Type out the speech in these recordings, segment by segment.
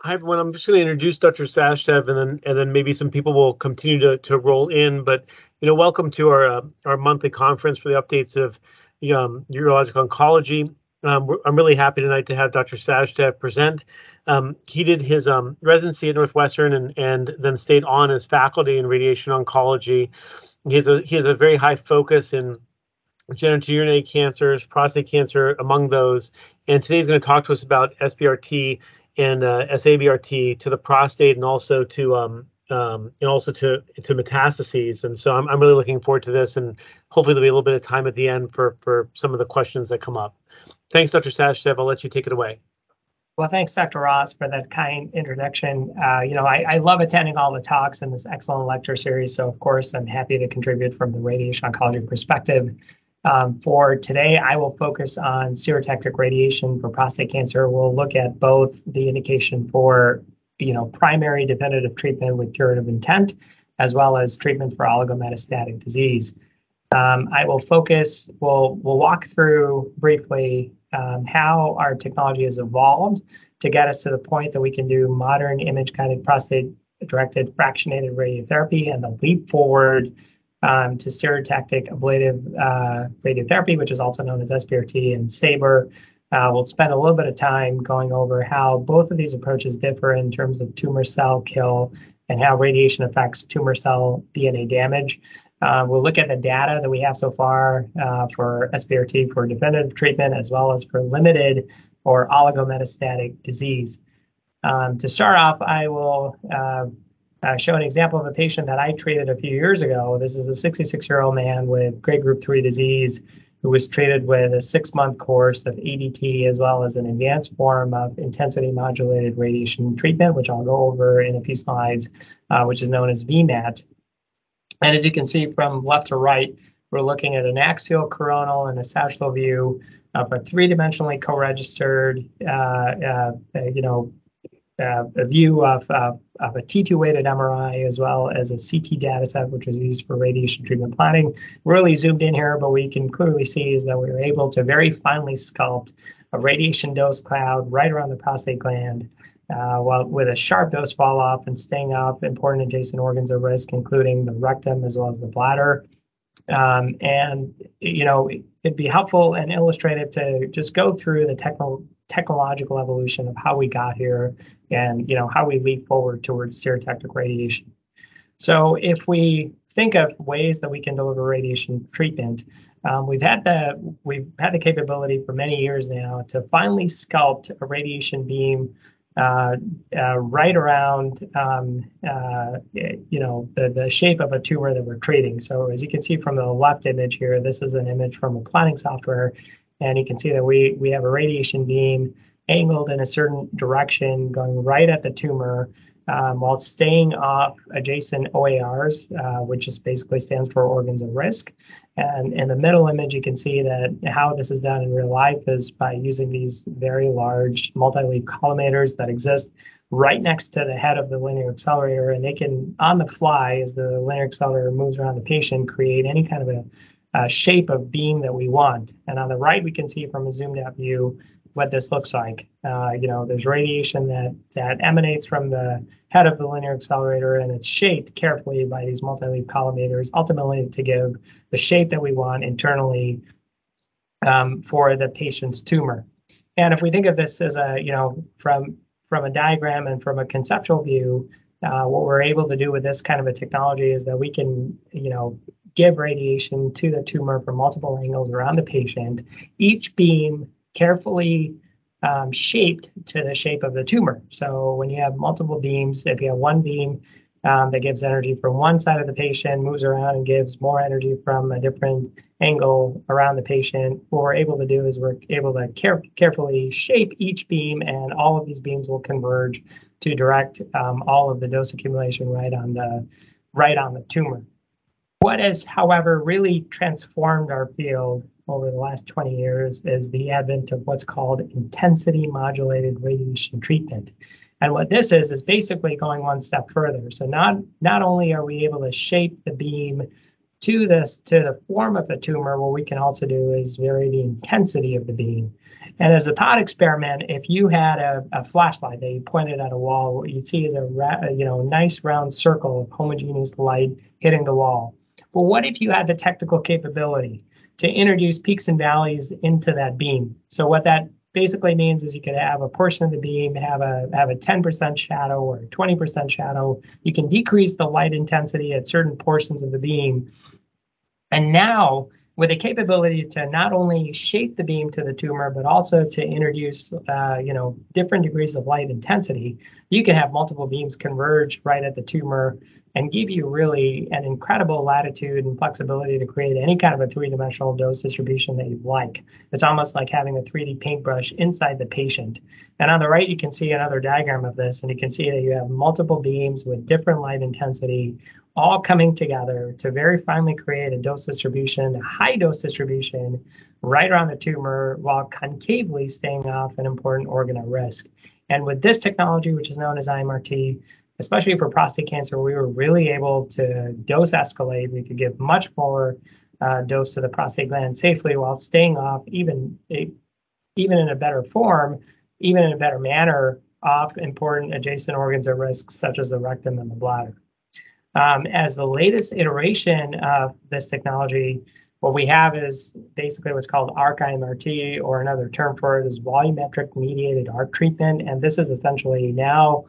Hi everyone. I'm just going to introduce Dr. Sachdev, and then maybe some people will continue to roll in. But welcome to our monthly conference for the updates of urologic oncology. I'm really happy tonight to have Dr. Sachdev present. He did his residency at Northwestern and then stayed on as faculty in radiation oncology. He has a very high focus in genitourinary cancers, prostate cancer among those. And today he's going to talk to us about SBRT and SABRT to the prostate, and also to metastases. And so I'm really looking forward to this, and hopefully there'll be a little bit of time at the end for some of the questions that come up. Thanks, Dr. Sachdev. I'll let you take it away. Well, thanks, Dr. Ross, for that kind introduction. I love attending all the talks in this excellent lecture series. So, of course, I'm happy to contribute from the radiation oncology perspective. For today, I will focus on stereotactic radiation for prostate cancer. We'll look at both the indication for, primary definitive treatment with curative intent, as well as treatment for oligometastatic disease. We'll walk through briefly how our technology has evolved to get us to the point that we can do modern image-guided prostate-directed fractionated radiotherapy, and the leap forward to stereotactic ablative radiotherapy, which is also known as SBRT and SABR. We'll spend a little bit of time going over how both of these approaches differ in terms of tumor cell kill and how radiation affects tumor cell DNA damage. We'll look at the data that we have so far for SBRT for definitive treatment, as well as for limited or oligometastatic disease. To start off, I will show an example of a patient that I treated a few years ago. This is a 66-year-old man with grade group 3 disease who was treated with a 6-month course of ADT, as well as an advanced form of intensity modulated radiation treatment, which I'll go over in a few slides, which is known as VMAT. And as you can see from left to right, we're looking at an axial, coronal, and a sagittal view of a 3-dimensionally co-registered a view of a T2-weighted MRI, as well as a CT data set, which was used for radiation treatment planning. Really zoomed in here, but what you can clearly see is that we were able to very finely sculpt a radiation dose cloud right around the prostate gland, with a sharp dose fall off and staying up important adjacent organs of risk, including the rectum as well as the bladder. It'd be helpful and illustrative to just go through the technological evolution of how we got here and how we leap forward towards stereotactic radiation. So if we think of ways that we can deliver radiation treatment, we've had the capability for many years now to finally sculpt a radiation beam right around the shape of a tumor that we're treating. So as you can see from the left image here, this is an image from a planning software, and you can see that we have a radiation beam angled in a certain direction going right at the tumor, while staying off adjacent OARs, which just basically stands for organs of risk. And in the middle image, you can see that how this is done in real life is by using these very large multi-leaf collimators that exist right next to the head of the linear accelerator, and they can, on the fly, as the linear accelerator moves around the patient, create any kind of a shape of beam that we want. And on the right, we can see from a zoomed out view what this looks like. There's radiation that emanates from the head of the linear accelerator, and it's shaped carefully by these multi-leaf collimators, ultimately to give the shape that we want internally for the patient's tumor. And if we think of this as from a diagram and from a conceptual view, what we're able to do with this kind of a technology is that we can, give radiation to the tumor from multiple angles around the patient, each beam carefully shaped to the shape of the tumor. So when you have multiple beams, if you have one beam that gives energy from one side of the patient, moves around and gives more energy from a different angle around the patient, what we're able to do is we're able to carefully shape each beam, and all of these beams will converge to direct all of the dose accumulation right on the tumor. What has, however, really transformed our field over the last 20 years is the advent of what's called intensity modulated radiation treatment. And what this is basically going one step further. So not only are we able to shape the beam to the form of the tumor, what we can also do is vary the intensity of the beam. And as a thought experiment, if you had a flashlight that you pointed at a wall, what you'd see is a nice round circle of homogeneous light hitting the wall. But what if you had the technical capability to introduce peaks and valleys into that beam? So what that basically means is you could have a portion of the beam have a 10% shadow or a 20% shadow. You can decrease the light intensity at certain portions of the beam. And now, with the capability to not only shape the beam to the tumor, but also to introduce, different degrees of light intensity, you can have multiple beams converge right at the tumor and give you really an incredible latitude and flexibility to create any kind of a three-dimensional dose distribution that you'd like. It's almost like having a 3D paintbrush inside the patient. And on the right, you can see another diagram of this, and you can see that you have multiple beams with different light intensity, all coming together to very finely create a dose distribution, a high dose distribution right around the tumor while concavely staying off an important organ at risk. And with this technology, which is known as IMRT, especially for prostate cancer, we were really able to dose escalate. We could give much more dose to the prostate gland safely while staying off even in a better form, even in a better manner, off important adjacent organs at risk, such as the rectum and the bladder. As the latest iteration of this technology, what we have is basically what's called ARC-IMRT, or another term for it is volumetric mediated arc treatment. And this is essentially now,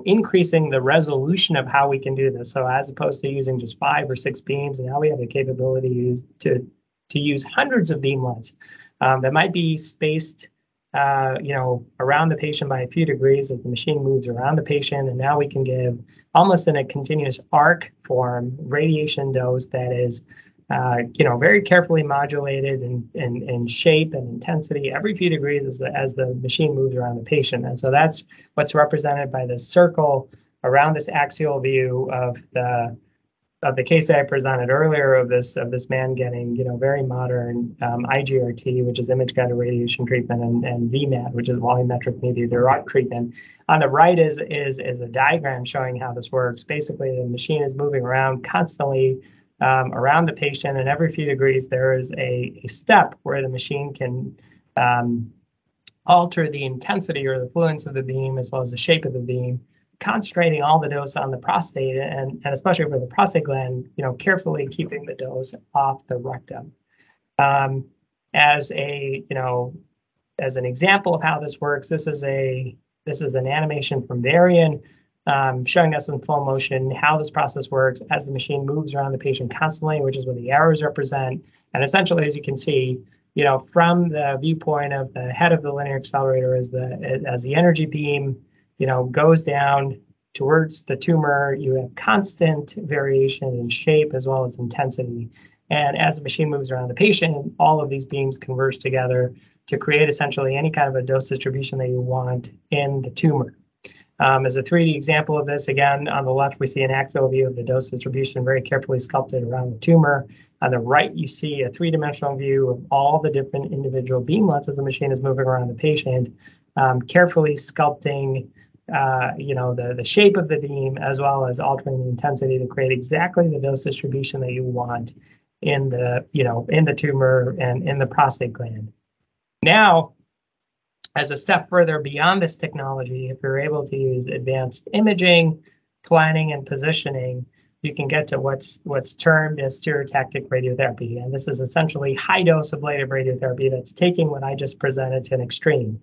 increasing the resolution of how we can do this. So as opposed to using just 5 or 6 beams, now we have the capability to use hundreds of beamlets that might be spaced around the patient by a few degrees as the machine moves around the patient. And now we can give almost in a continuous arc form radiation dose that is, very carefully modulated in shape and intensity every few degrees as the machine moves around the patient. And so that's what's represented by this circle around this axial view of the case I presented earlier of this man getting very modern IGRT, which is image guided radiation treatment, and VMAT, which is volumetric mediated arc treatment. On the right is a diagram showing how this works. Basically, the machine is moving around constantly around the patient, and every few degrees there is a step where the machine can alter the intensity or the fluence of the beam as well as the shape of the beam, concentrating all the dose on the prostate and especially for the prostate gland, carefully keeping the dose off the rectum. As an example of how this works, this is an animation from Varian showing us in slow motion how this process works as the machine moves around the patient constantly, which is what the arrows represent. And essentially, as you can see, from the viewpoint of the head of the linear accelerator, as the energy beam goes down towards the tumor, you have constant variation in shape as well as intensity. And as the machine moves around the patient, all of these beams converge together to create essentially any kind of a dose distribution that you want in the tumor. As a 3D example of this, again, on the left, we see an axial view of the dose distribution very carefully sculpted around the tumor. On the right, you see a 3-dimensional view of all the different individual beamlets as the machine is moving around the patient, carefully sculpting the shape of the beam as well as altering the intensity to create exactly the dose distribution that you want in the tumor and in the prostate gland. Now, as a step further beyond this technology, if you're able to use advanced imaging, planning, and positioning, you can get to what's termed as stereotactic radiotherapy. And this is essentially high-dose ablative radiotherapy that's taking what I just presented to an extreme.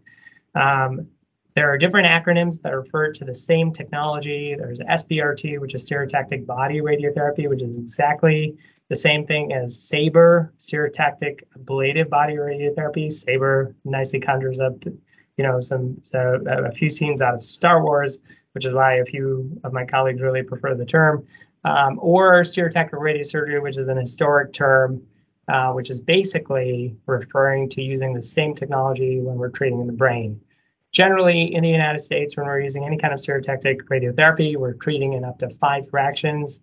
There are different acronyms that refer to the same technology. There's SBRT, which is stereotactic body radiotherapy, which is exactly the same thing as SABR, stereotactic ablative body radiotherapy. SABR nicely conjures up, a few scenes out of Star Wars, which is why a few of my colleagues really prefer the term. Or stereotactic radiosurgery, which is an historic term, which is basically referring to using the same technology when we're treating in the brain. Generally, in the United States, when we're using any kind of stereotactic radiotherapy, we're treating in up to 5 fractions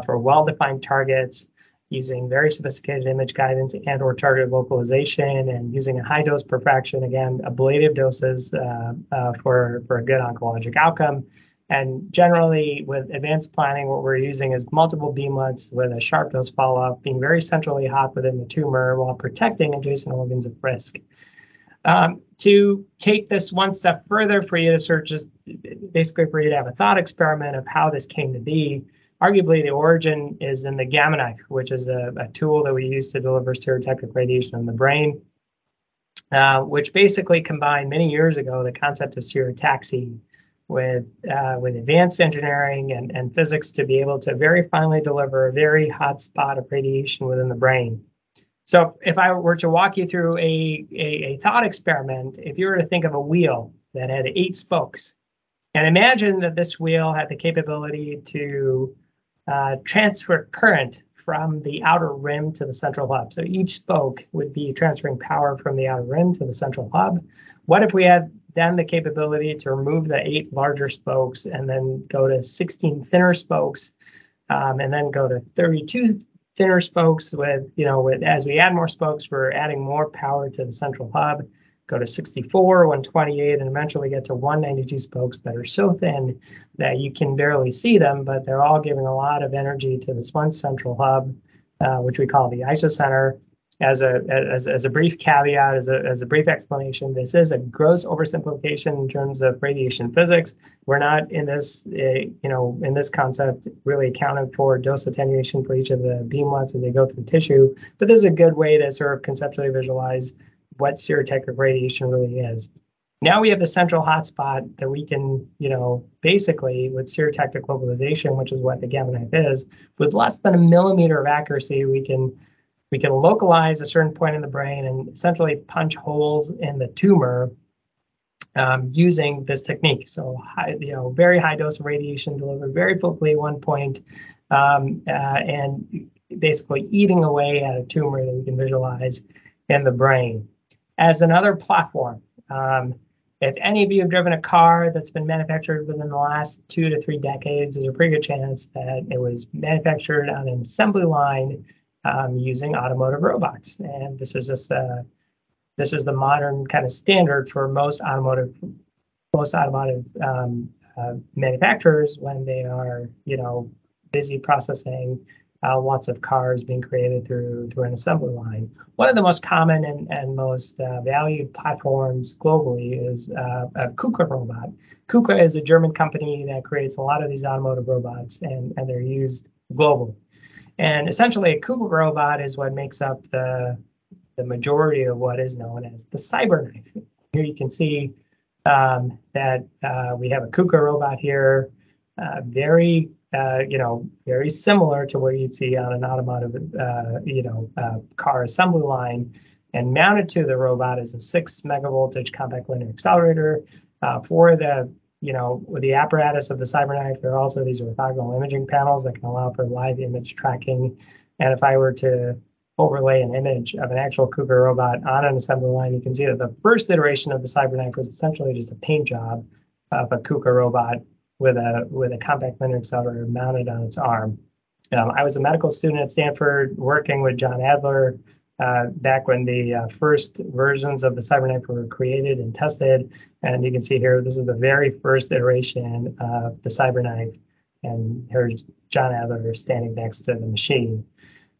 for well-defined targets, using very sophisticated image guidance and or targeted localization, and using a high dose per fraction, again, ablative doses for a good oncologic outcome. And generally, with advanced planning, what we're using is multiple beamlets with a sharp dose follow-up, being very centrally hot within the tumor while protecting adjacent organs of risk. To take this one step further, for you to search, just basically for you to have a thought experiment of how this came to be, arguably the origin is in the Gamma Knife, which is a tool that we use to deliver stereotactic radiation in the brain, which basically combined many years ago the concept of stereotaxy with advanced engineering and physics to be able to very finely deliver a very hot spot of radiation within the brain. So if I were to walk you through a thought experiment, if you were to think of a wheel that had 8 spokes, and imagine that this wheel had the capability to transfer current from the outer rim to the central hub. So each spoke would be transferring power from the outer rim to the central hub. What if we had then the capability to remove the 8 larger spokes and then go to 16 thinner spokes, and then go to 32 thinner spokes with as we add more spokes, we're adding more power to the central hub, go to 64, 128, and eventually get to 192 spokes that are so thin that you can barely see them, but they're all giving a lot of energy to this one central hub, which we call the isocenter. As a brief caveat, as a brief explanation, this is a gross oversimplification in terms of radiation physics. We're not in this, in this concept really accounting for dose attenuation for each of the beamlets as they go through tissue, but this is a good way to sort of conceptually visualize what stereotactic radiation really is. Now we have the central hotspot that we can, basically with stereotactic localization, which is what the Gamma Knife is, with less than a millimeter of accuracy, we can localize a certain point in the brain and essentially punch holes in the tumor using this technique. So very high dose of radiation delivered very quickly at one point, and basically eating away at a tumor that we can visualize in the brain. As another platform, if any of you have driven a car that's been manufactured within the last 2 to 3 decades, there's a pretty good chance that it was manufactured on an assembly line using automotive robots. And this is just this is the modern kind of standard for most automotive manufacturers when they are busy processing lots of cars being created through an assembly line. One of the most common and most valued platforms globally is a KUKA robot. KUKA is a German company that creates a lot of these automotive robots, and they're used globally. And essentially, a KUKA robot is what makes up the majority of what is known as the CyberKnife. Here you can see that we have a KUKA robot here, very similar to what you'd see on an automotive, car assembly line. And mounted to the robot is a 6 megavoltage compact linear accelerator. For the apparatus of the CyberKnife, there are also these orthogonal imaging panels that can allow for live image tracking. And if I were to overlay an image of an actual KUKA robot on an assembly line, you can see that the first iteration of the CyberKnife was essentially just a paint job of a KUKA robot with a compact linear accelerator mounted on its arm. I was a medical student at Stanford working with John Adler back when the first versions of the CyberKnife were created and tested. And you can see here, this is the very first iteration of the CyberKnife. And here's John Adler standing next to the machine.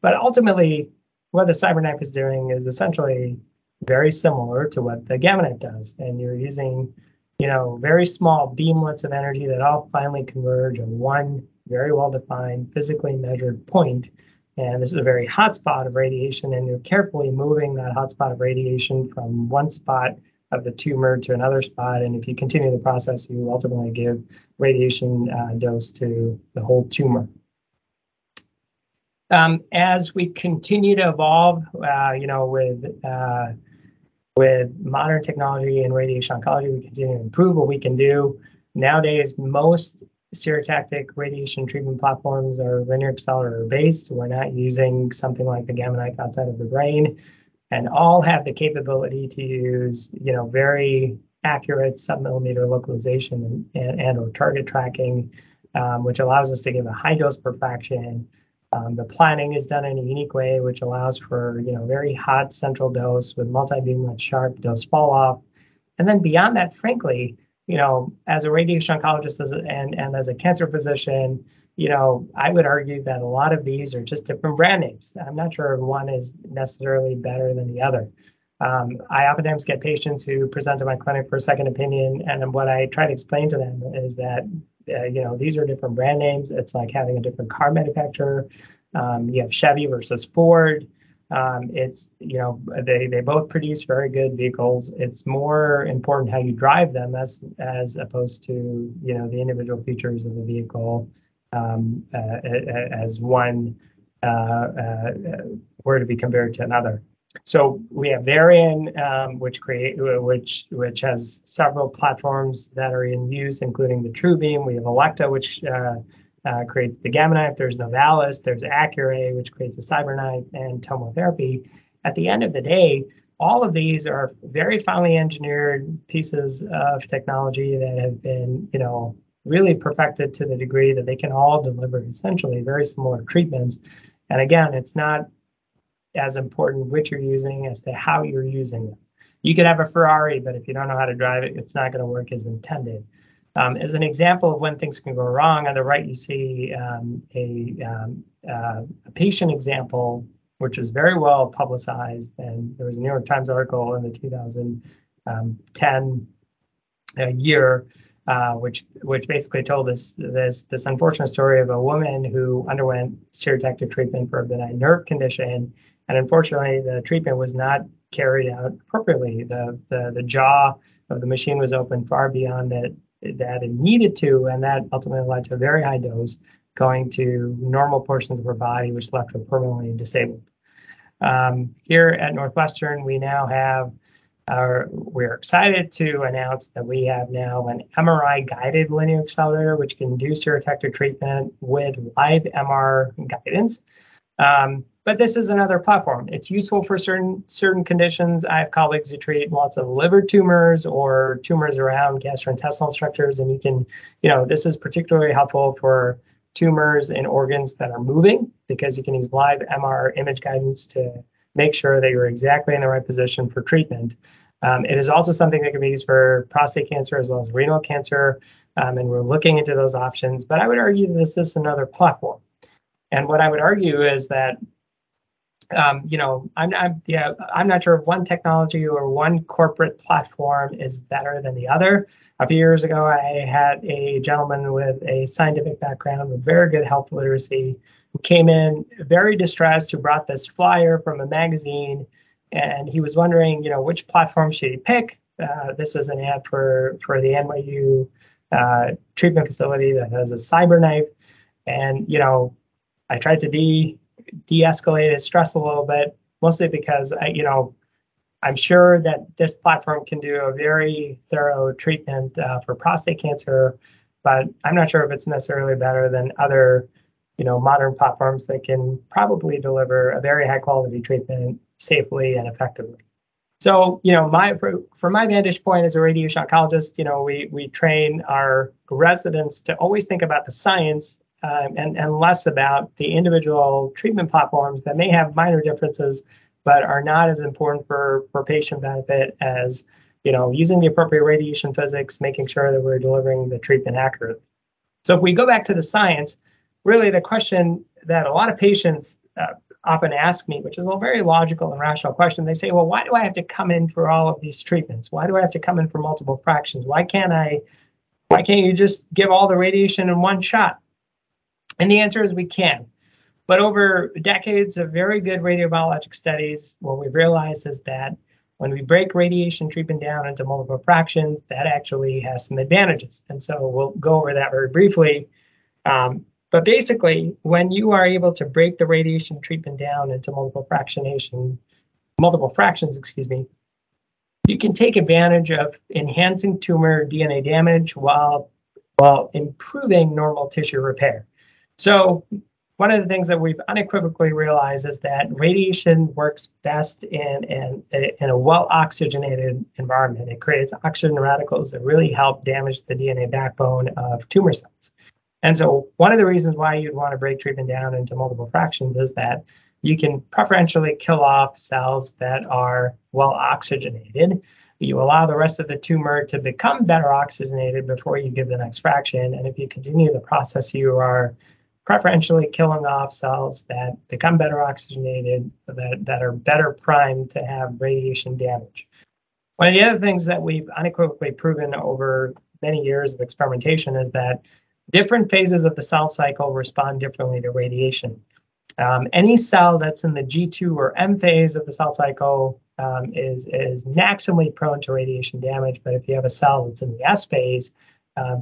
But ultimately, what the CyberKnife is doing is essentially very similar to what the Gamma Knife does. And you're using very small beamlets of energy that all finally converge on one very well-defined, physically measured point. And this is a very hot spot of radiation, and you're carefully moving that hot spot of radiation from one spot of the tumor to another spot. And if you continue the process, you ultimately give radiation dose to the whole tumor. As we continue to evolve, with modern technology and radiation oncology, we continue to improve what we can do. Nowadays, most stereotactic radiation treatment platforms are linear accelerator based. We're not using something like the Gamma Knife outside of the brain, and all have the capability to use, very accurate submillimeter localization and or target tracking, which allows us to give a high dose per fraction. The planning is done in a unique way, which allows for very hot central dose with multi-beamlet sharp dose fall off. And then beyond that, frankly, as a radiation oncologist and as a cancer physician, I would argue that a lot of these are just different brand names. I'm not sure one is necessarily better than the other. I oftentimes get patients who present to my clinic for a second opinion, and what I try to explain to them is that these are different brand names. It's like having a different car manufacturer. You have Chevy versus Ford. They both produce very good vehicles. It's more important how you drive them as opposed to the individual features of the vehicle as one were to be compared to another. So we have Varian, which has several platforms that are in use, including the TrueBeam. We have Elekta, which creates the Gamma Knife. There's Novalis. There's Accuray, which creates the Cyber Knife, and Tomotherapy. At the end of the day, all of these are very finely engineered pieces of technology that have been, really perfected to the degree that they can all deliver essentially very similar treatments. And again, it's not as important which you're using as to how you're using them. You could have a Ferrari, but if you don't know how to drive it, it's not going to work as intended. As an example of when things can go wrong, on the right you see a patient example, which is very well publicized, and there was a New York Times article in the 2010 year, which basically told this unfortunate story of a woman who underwent stereotactic treatment for a benign nerve condition, and unfortunately the treatment was not carried out appropriately. The jaw of the machine was open far beyond that it needed to, and that ultimately led to a very high dose going to normal portions of her body, which left her permanently disabled. Here at Northwestern, we now have we're excited to announce that we have now an MRI-guided linear accelerator, which can do stereotactic treatment with live MR guidance. But this is another platform. It's useful for certain conditions. I have colleagues who treat lots of liver tumors or tumors around gastrointestinal structures, and this is particularly helpful for tumors in organs that are moving, because you can use live MR image guidance to make sure that you're exactly in the right position for treatment. It is also something that can be used for prostate cancer as well as renal cancer, and we're looking into those options. But I would argue that this is another platform. And what I would argue is that I'm not sure if one technology or one corporate platform is better than the other. A few years ago, I had a gentleman with a scientific background with very good health literacy who came in very distressed, who brought this flyer from a magazine, and he was wondering, which platform should he pick? This was an ad for the NYU treatment facility that has a cyber knife, and I tried to de-escalate his stress a little bit, mostly because I'm sure that this platform can do a very thorough treatment for prostate cancer, but I'm not sure if it's necessarily better than other modern platforms that can probably deliver a very high quality treatment safely and effectively. So, from my vantage point as a radiation oncologist, we train our residents to always think about the science and less about the individual treatment platforms that may have minor differences, but are not as important for patient benefit as, using the appropriate radiation physics, making sure that we're delivering the treatment accurately. So if we go back to the science, really the question that a lot of patients often ask me, which is a very logical and rational question, they say, well, why do I have to come in for all of these treatments? Why do I have to come in for multiple fractions? Why can't you just give all the radiation in one shot? And the answer is we can. But over decades of very good radiobiologic studies, what we've realized is that when we break radiation treatment down into multiple fractions, that actually has some advantages. And so we'll go over that very briefly. But basically, when you are able to break the radiation treatment down into multiple fractions, you can take advantage of enhancing tumor DNA damage while improving normal tissue repair. So one of the things that we've unequivocally realized is that radiation works best in a well-oxygenated environment. It creates oxygen radicals that really help damage the DNA backbone of tumor cells. And so one of the reasons why you'd want to break treatment down into multiple fractions is that you can preferentially kill off cells that are well oxygenated. You allow the rest of the tumor to become better oxygenated before you give the next fraction. And if you continue the process, you are preferentially killing off cells that become better oxygenated, that are better primed to have radiation damage. One of the other things that we've unequivocally proven over many years of experimentation is that different phases of the cell cycle respond differently to radiation. Any cell that's in the G2 or M phase of the cell cycle is maximally prone to radiation damage, but if you have a cell that's in the S phase,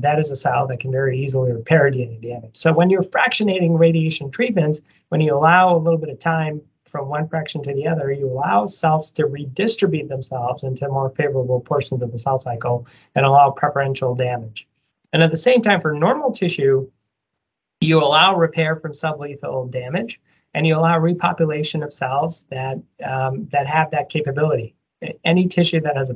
that is a cell that can very easily repair DNA damage. So when you're fractionating radiation treatments, when you allow a little bit of time from one fraction to the other, you allow cells to redistribute themselves into more favorable portions of the cell cycle and allow preferential damage. And at the same time, for normal tissue, you allow repair from sublethal damage, and you allow repopulation of cells that have that capability. Any tissue that has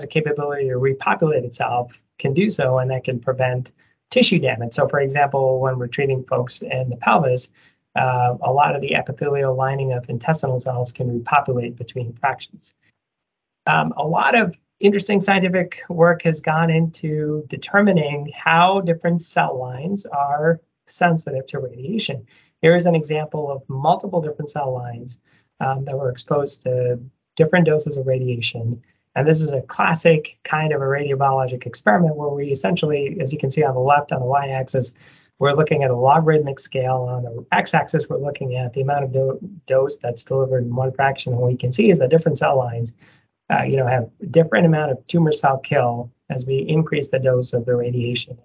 a capability to repopulate itself can do so, and that can prevent tissue damage. So, for example, when we're treating folks in the pelvis, a lot of the epithelial lining of intestinal cells can repopulate between fractions. A lot of interesting scientific work has gone into determining how different cell lines are sensitive to radiation. Here is an example of multiple different cell lines that were exposed to different doses of radiation. And this is a classic kind of a radiobiologic experiment where we essentially, as you can see on the left on the y-axis, we're looking at a logarithmic scale. On the x-axis, we're looking at the amount of dose that's delivered in one fraction. And what you can see is that different cell lines have different amount of tumor cell kill as we increase the dose of the radiation.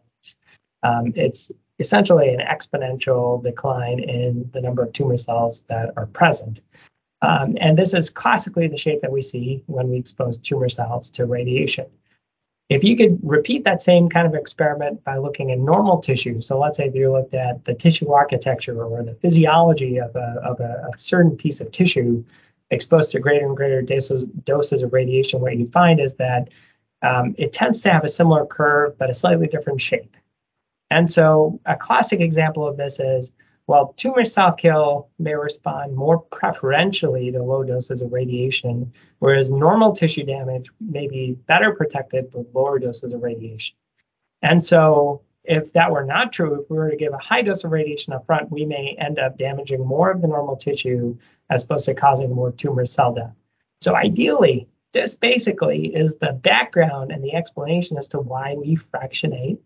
It's essentially an exponential decline in the number of tumor cells that are present. And this is classically the shape that we see when we expose tumor cells to radiation. If you could repeat that same kind of experiment by looking at normal tissue, so let's say if you looked at the tissue architecture or the physiology of a certain piece of tissue exposed to greater and greater doses of radiation, what you find is that it tends to have a similar curve, but a slightly different shape. And so a classic example of this is, well, tumor cell kill may respond more preferentially to low doses of radiation, whereas normal tissue damage may be better protected with lower doses of radiation. And so if that were not true, if we were to give a high dose of radiation up front, we may end up damaging more of the normal tissue as opposed to causing more tumor cell death. So ideally, this basically is the background and the explanation as to why we fractionate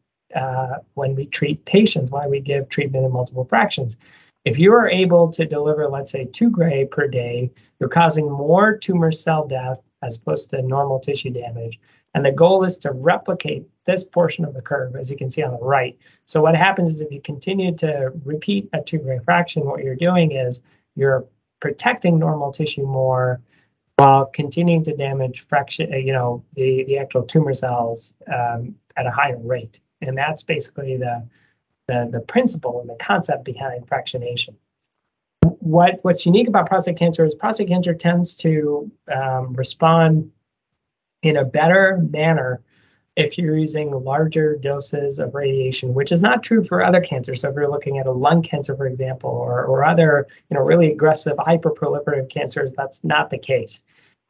when we treat patients, why we give treatment in multiple fractions. If you are able to deliver, let's say, 2 gray per day, you're causing more tumor cell death as opposed to normal tissue damage. And the goal is to replicate this portion of the curve, as you can see on the right. So what happens is if you continue to repeat a 2 gray fraction, what you're doing is you're protecting normal tissue more while continuing to damage the actual tumor cells at a higher rate. And that's basically the principle and the concept behind fractionation. What's unique about prostate cancer is prostate cancer tends to respond in a better manner if you're using larger doses of radiation, which is not true for other cancers. So if you're looking at a lung cancer, for example, or other really aggressive hyperproliferative cancers, that's not the case.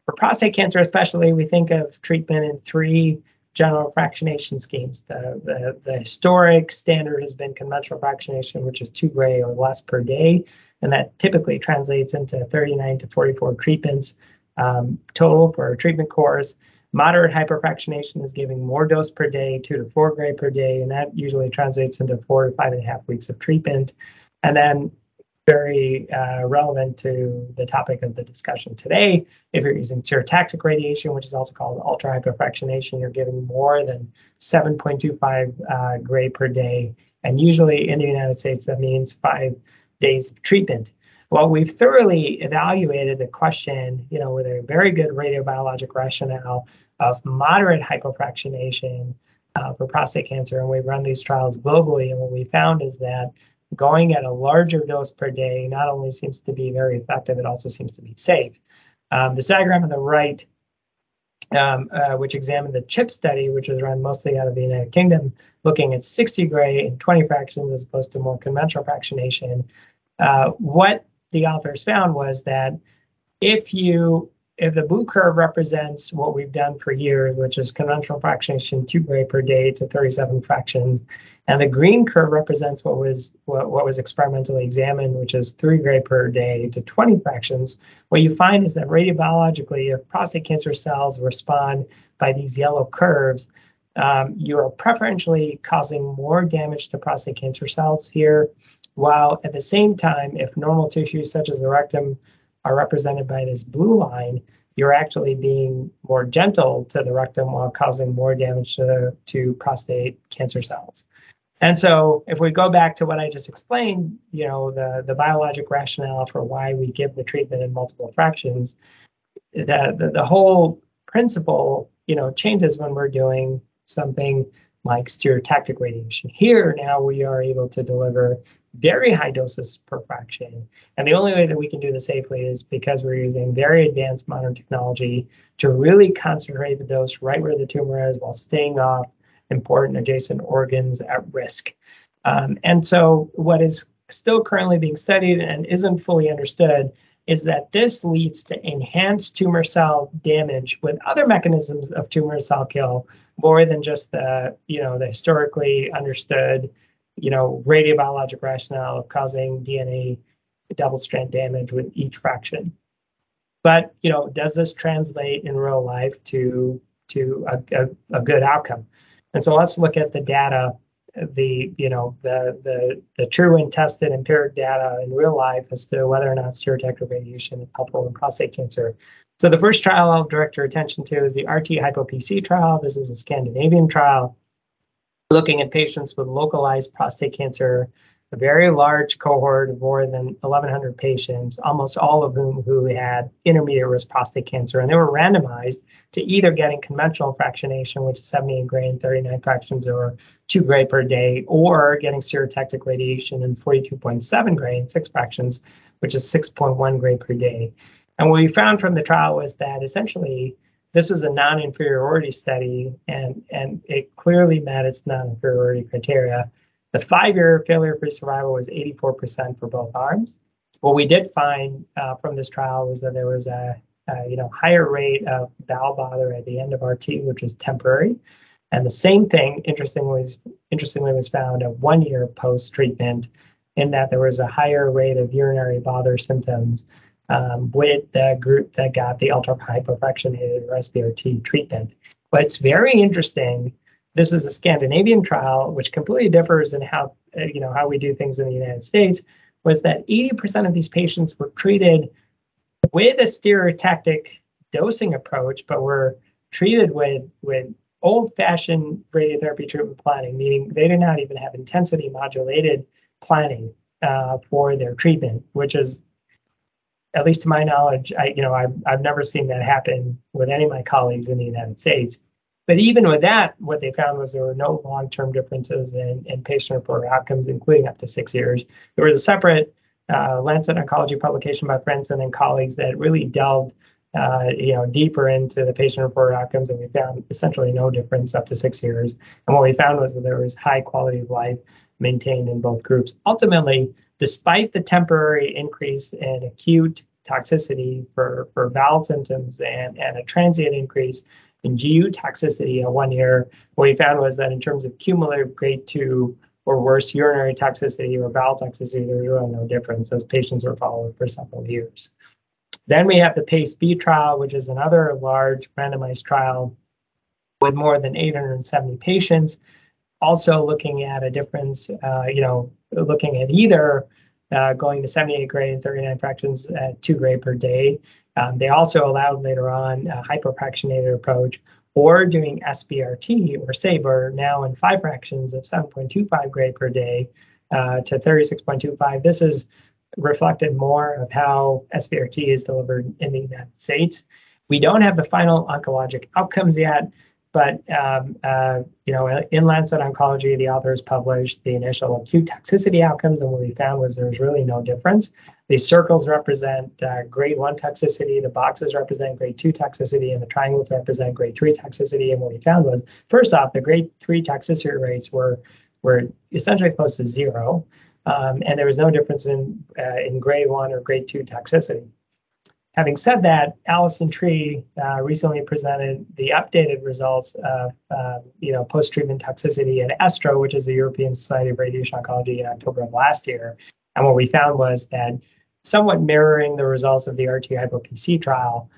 For prostate cancer especially, we think of treatment in 3 general fractionation schemes. The historic standard has been conventional fractionation, which is 2 gray or less per day, and that typically translates into 39 to 44 treatments total for a treatment course. Moderate hyperfractionation is giving more dose per day, 2 to 4 gray per day, and that usually translates into 4 to 5.5 weeks of treatment. And then very relevant to the topic of the discussion today, if you're using stereotactic radiation, which is also called ultra hyperfractionation, you're giving more than 7.25 gray per day. And usually in the United States, that means 5 days of treatment. Well, we've thoroughly evaluated the question, with a very good radiobiologic rationale of moderate hypofractionation for prostate cancer, and we've run these trials globally. And what we found is that going at a larger dose per day not only seems to be very effective, it also seems to be safe. This diagram on the right, which examined the CHIP study, which was run mostly out of the United Kingdom, looking at 60 gray and 20 fractions as opposed to more conventional fractionation. What the authors found was that if you if the blue curve represents what we've done for years, which is conventional fractionation 2 gray per day to 37 fractions, and the green curve represents what was experimentally examined, which is 3 gray per day to 20 fractions, what you find is that radiobiologically, if prostate cancer cells respond by these yellow curves, you are preferentially causing more damage to prostate cancer cells here, while at the same time, if normal tissues such as the rectum are represented by this blue line, you're actually being more gentle to the rectum while causing more damage to prostate cancer cells. And so if we go back to what I just explained, the biologic rationale for why we give the treatment in multiple fractions, the whole principle, changes when we're doing something like stereotactic radiation. Here now we are able to deliver very high doses per fraction. And the only way that we can do this safely is because we're using very advanced modern technology to really concentrate the dose right where the tumor is while staying off important adjacent organs at risk. And so what is still currently being studied and isn't fully understood is that this leads to enhanced tumor cell damage with other mechanisms of tumor cell kill more than just the historically understood radiobiologic rationale of causing DNA double-strand damage with each fraction. But does this translate in real life to a good outcome? And so let's look at the data, the true and tested empiric data in real life as to whether or not stereotactic radiation is helpful in prostate cancer. So the first trial I'll direct your attention to is the RT-HypoPC trial. This is a Scandinavian trial looking at patients with localized prostate cancer, a very large cohort of more than 1,100 patients, almost all of who had intermediate risk prostate cancer. And they were randomized to either getting conventional fractionation, which is 78 gray and 39 fractions, or 2 gray per day, or getting stereotactic radiation in 42.7 gray and 6 fractions, which is 6.1 gray per day. And what we found from the trial was that essentially this was a non-inferiority study, and it clearly met its non-inferiority criteria. The 5-year failure-free survival was 84% for both arms. What we did find from this trial was that there was a higher rate of bowel bother at the end of RT, which is temporary. And the same thing, interestingly, was found at 1 year post-treatment, in that there was a higher rate of urinary bother symptoms with the group that got the ultra-hypofractionated or SBRT treatment. But it's very interesting. This is a Scandinavian trial, which completely differs in how we do things in the United States, was that 80% of these patients were treated with a stereotactic dosing approach, but were treated with old-fashioned radiotherapy treatment planning, meaning they did not even have intensity modulated planning for their treatment, which is, at least to my knowledge, I've never seen that happen with any of my colleagues in the United States. But even with that, what they found was there were no long-term differences in patient-reported outcomes, including up to 6 years. There was a separate Lancet Oncology publication by Frenson and colleagues that really delved deeper into the patient-reported outcomes, and we found essentially no difference up to 6 years. And what we found was that there was high quality of life maintained in both groups. Ultimately, despite the temporary increase in acute toxicity for bowel symptoms and a transient increase in GU toxicity at 1 year, what we found was that in terms of cumulative grade 2 or worse urinary toxicity or bowel toxicity, there was really no difference as patients were followed for several years. Then we have the PACE-B trial, which is another large randomized trial with more than 870 patients, also looking at a difference, looking at either going to 78 gray and 39 fractions at 2 gray per day. They also allowed later on a hypofractionated approach, or doing SBRT or SABR now in 5 fractions of 7.25 gray per day to 36.25. This is reflected more of how SBRT is delivered in the United States. We don't have the final oncologic outcomes yet, but in Lancet Oncology, the authors published the initial acute toxicity outcomes, and what we found was there was really no difference. The circles represent grade 1 toxicity, the boxes represent grade 2 toxicity, and the triangles represent grade 3 toxicity. And what we found was, first off, the grade 3 toxicity rates were essentially close to 0, and there was no difference in grade 1 or grade 2 toxicity. Having said that, Allison Tree recently presented the updated results of post-treatment toxicity at ESTRO, which is the European Society of Radiation Oncology, in October of last year. And what we found was that, somewhat mirroring the results of the RT-hypo-PC trial,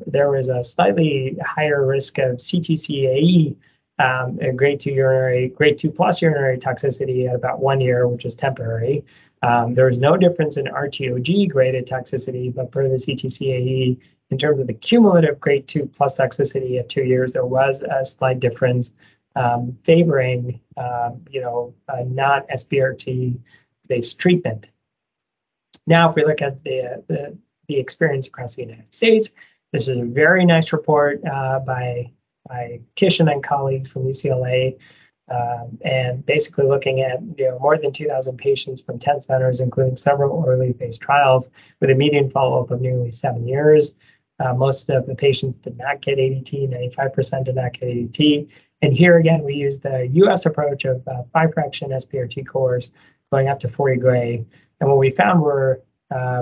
there was a slightly higher risk of CTCAE, a grade 2 plus urinary toxicity at about 1 year, which is temporary. There was no difference in RTOG graded toxicity, but for the CTCAE, in terms of the cumulative grade 2 plus toxicity at 2 years, there was a slight difference favoring, non-SBRT based treatment. Now, if we look at the experience across the United States, this is a very nice report by Kishan and colleagues from UCLA, and basically looking at more than 2,000 patients from 10 centers, including several early phase trials, with a median follow-up of nearly 7 years. Most of the patients did not get ADT, 95% did not get ADT. And here again, we used the US approach of 5-fraction SBRT cores going up to 40 gray. And what we found were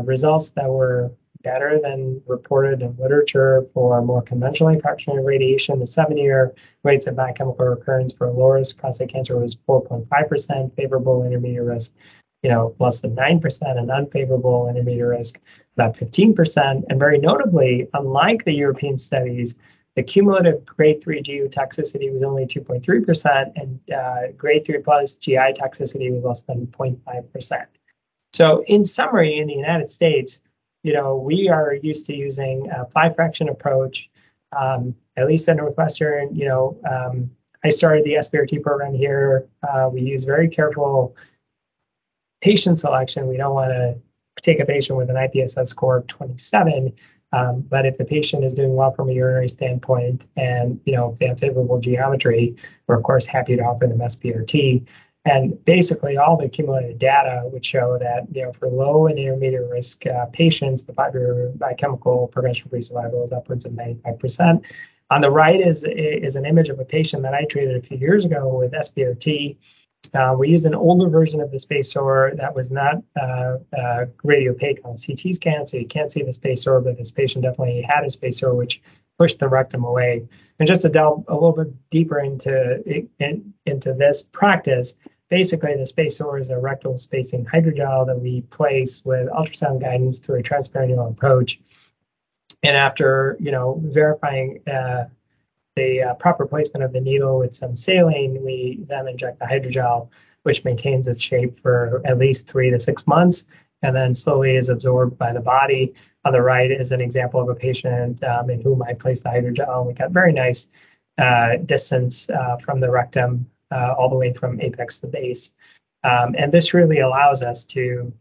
results that were better than reported in literature for more conventionally fractionated radiation. The 7-year rates of biochemical recurrence for low-risk prostate cancer was 4.5%, favorable intermediate risk, less than 9%, and unfavorable intermediate risk, about 15%. And very notably, unlike the European studies, the cumulative grade 3 GU toxicity was only 2.3%, and grade 3 plus GI toxicity was less than 0.5%. So in summary, in the United States, we are used to using a 5-fraction approach, at least at Northwestern. I started the SBRT program here. We use very careful patient selection. We don't want to take a patient with an IPSS score of 27, but if the patient is doing well from a urinary standpoint and, if they have favorable geometry, we're of course happy to offer them SBRT. And basically all the accumulated data would show that, for low and intermediate risk patients, the 5-year biochemical progression-free survival is upwards of 95%. On the right is an image of a patient that I treated a few years ago with SBRT. We used an older version of the spacer that was not radiopaque on CT scan, so you can't see the spacer, but this patient definitely had a spacer, which pushed the rectum away. And just to delve a little bit deeper into this practice, basically the spacer is a rectal spacing hydrogel that we place with ultrasound guidance through a transperineal approach. And after verifying the proper placement of the needle with some saline, we then inject the hydrogel, which maintains its shape for at least 3 to 6 months, and then slowly is absorbed by the body. On the right is an example of a patient in whom I placed the hydrogel. We got very nice distance from the rectum all the way from apex to base. And this really allows us to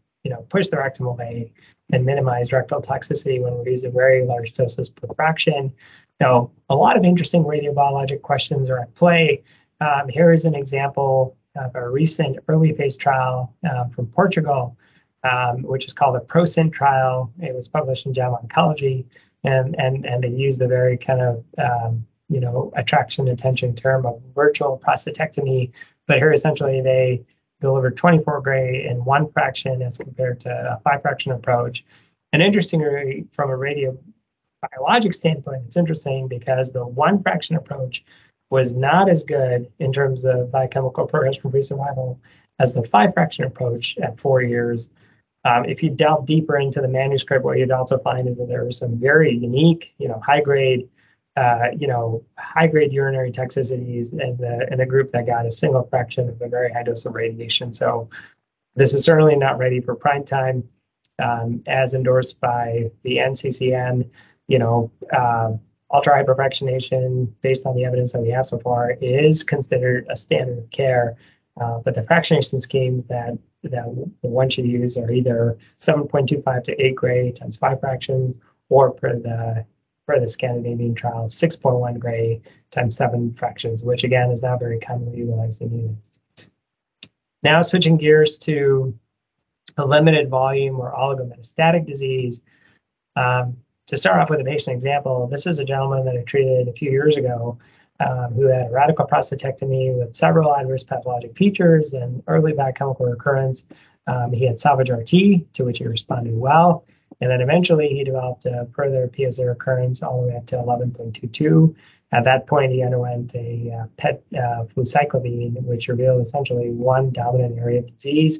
push the rectum away and minimize rectal toxicity when we're using very large doses per fraction. Now, a lot of interesting radiobiologic questions are at play. Here is an example of a recent early phase trial from Portugal, which is called the Prostate trial. It was published in JAMA Oncology, and they used the very kind of attraction attention term of virtual prostatectomy. But here essentially they delivered 24 gray in 1 fraction as compared to a 5-fraction approach. And interestingly, from a radiobiologic standpoint, it's interesting because the 1 fraction approach was not as good in terms of biochemical progression-free survival as the 5-fraction approach at 4 years. If you delve deeper into the manuscript, what you'd also find is that there were some very unique, high-grade urinary toxicities in the group that got a single fraction of a very high dose of radiation. So this is certainly not ready for prime time, as endorsed by the NCCN. Ultra hyperfractionation, based on the evidence that we have so far, is considered a standard of care. But the fractionation schemes that one should use are either 7.25 to 8 gray times 5 fractions, or for the Scandinavian trial, 6.1 gray times 7 fractions, which again is now very commonly utilized in the United States. Now switching gears to a limited volume or oligometastatic disease. To start off with a patient example, this is a gentleman that I treated a few years ago who had a radical prostatectomy with several adverse pathologic features and early biochemical recurrence. He had SABR, to which he responded well. And then eventually he developed a further PSA recurrence all the way up to 11.22. At that point, he underwent a PET flucyclovine, which revealed essentially one dominant area of disease.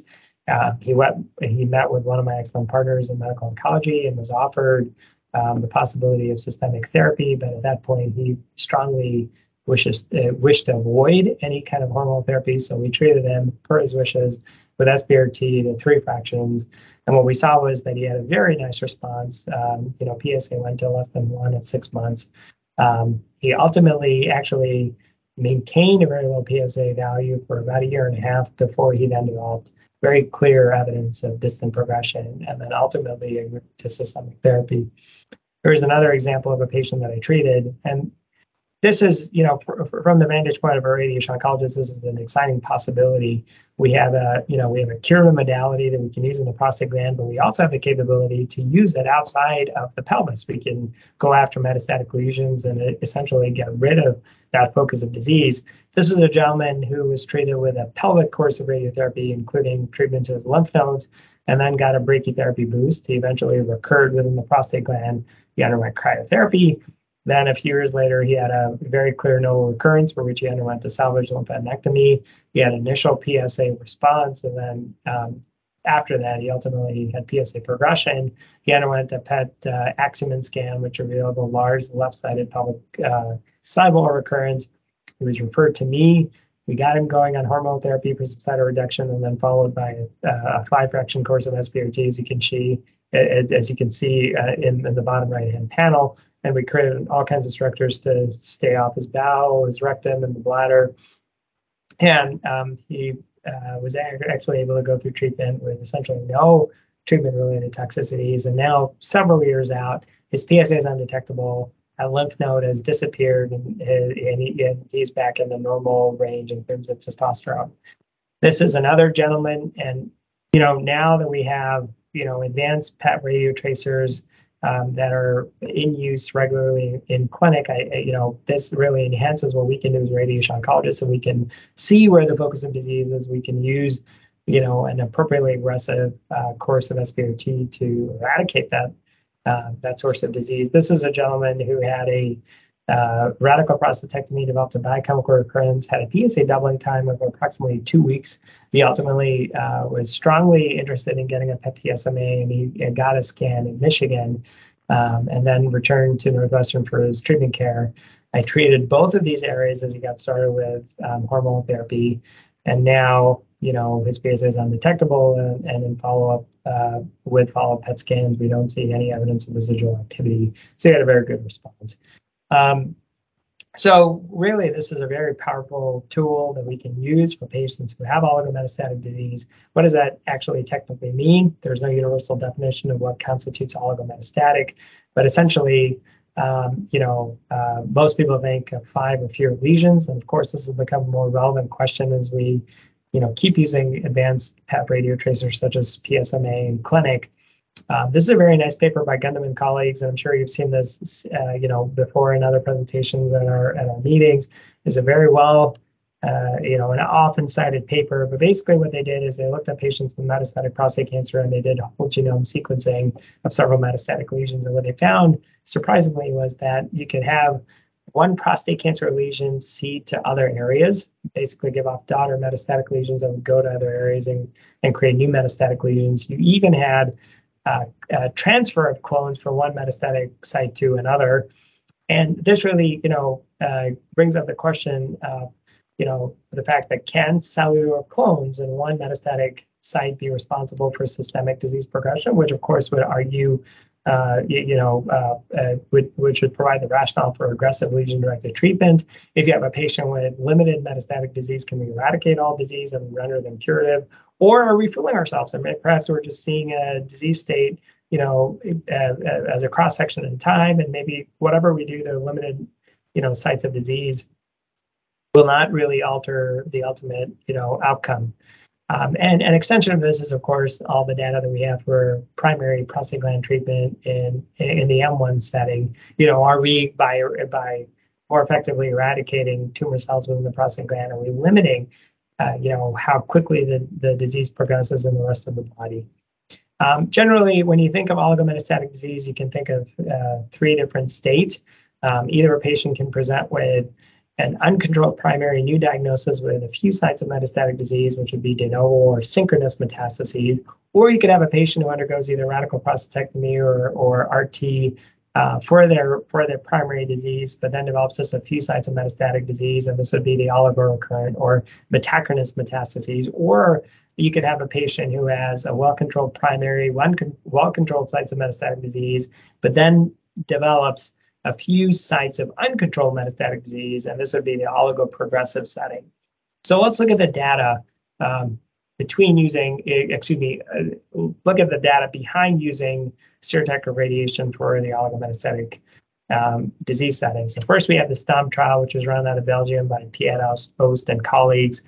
He met with one of my excellent partners in medical oncology and was offered the possibility of systemic therapy, but at that point, he strongly wished to avoid any kind of hormonal therapy. So we treated him per his wishes with SBRT to 3 fractions. And what we saw was that he had a very nice response. PSA went to less than 1 at 6 months. He ultimately actually maintained a very low PSA value for about 1.5 years before he then developed very clear evidence of distant progression and then ultimately to systemic therapy. Here's another example of a patient that I treated, and this is, from the vantage point of a radiation oncologist, this is an exciting possibility. We have a curative modality that we can use in the prostate gland, but we also have the capability to use it outside of the pelvis. We can go after metastatic lesions and essentially get rid of that focus of disease. This is a gentleman who was treated with a pelvic course of radiotherapy, including treatment to his lymph nodes, and then got a brachytherapy boost. He eventually recurred within the prostate gland. He underwent cryotherapy. Then a few years later, he had a very clear no recurrence for which he underwent a salvage lymphadenectomy. He had initial PSA response, and then after that, he ultimately had PSA progression. He underwent a PET Axumin scan, which revealed a large left-sided pelvic sidewall recurrence. He was referred to me. We got him going on hormone therapy for subsidal reduction, and then followed by a 5-fraction course of SBRT, as you can see in the bottom right-hand panel. And we created all kinds of structures to stay off his bowel, his rectum, and the bladder. And he was actually able to go through treatment with essentially no treatment-related toxicities. And now, several years out, his PSA is undetectable. A lymph node has disappeared, and he's back in the normal range in terms of testosterone. This is another gentleman, and now that we have advanced PET radiotracers that are in use regularly in clinic, this really enhances what we can do as radiation oncologists, so we can see where the focus of disease is. We can use, an appropriately aggressive course of SBRT to eradicate that source of disease. This is a gentleman who had a radical prostatectomy, developed a biochemical recurrence, had a PSA doubling time of approximately 2 weeks. He ultimately was strongly interested in getting a PET PSMA, and he got a scan in Michigan, and then returned to Northwestern for his treatment care. I treated both of these areas as he got started with hormonal therapy, and now his PSA is undetectable, and in follow-up PET scans, we don't see any evidence of residual activity. So he had a very good response. So really, this is a very powerful tool that we can use for patients who have oligometastatic disease. What does that actually technically mean? There's no universal definition of what constitutes oligometastatic, but essentially, most people think of 5 or fewer lesions, and of course, this has become a more relevant question as we, keep using advanced PET radiotracers such as PSMA in clinic. This is a very nice paper by Gundam and colleagues, and I'm sure you've seen this, before in other presentations at our meetings. It's a very well, an often cited paper. But basically, what they did is they looked at patients with metastatic prostate cancer, and they did whole genome sequencing of several metastatic lesions. And what they found, surprisingly, was that you could have one prostate cancer lesion seed to other areas, basically give off daughter metastatic lesions that would go to other areas and create new metastatic lesions. You even had transfer of clones from one metastatic site to another. And this really, brings up the question of, the fact that can cellular clones in one metastatic site be responsible for systemic disease progression, which of course would argue, which should provide the rationale for aggressive lesion-directed treatment. If you have a patient with limited metastatic disease, can we eradicate all disease and render them curative? Or are we fooling ourselves? And perhaps we're just seeing a disease state, as a cross-section in time, and maybe whatever we do to limited, sites of disease will not really alter the ultimate, outcome. And an extension of this is, of course, all the data that we have for primary prostate gland treatment in the M1 setting. Are we by more effectively eradicating tumor cells within the prostate gland? Are we limiting, how quickly the disease progresses in the rest of the body? Generally, when you think of oligometastatic disease, you can think of 3 different states. Either a patient can present with an uncontrolled primary new diagnosis with a few sites of metastatic disease, which would be de novo or synchronous metastases, or you could have a patient who undergoes either radical prostatectomy or RT for their primary disease, but then develops just a few sites of metastatic disease, and this would be the oligorecurrent or metachronous metastases. Or you could have a patient who has a well-controlled primary, well-controlled sites of metastatic disease, but then develops a few sites of uncontrolled metastatic disease, and this would be the oligoprogressive setting. So let's look at the data look at the data behind using stereotactic radiation for the oligometastatic disease setting. So first we have the STOMP trial, which was run out of Belgium by Piet Oost and colleagues.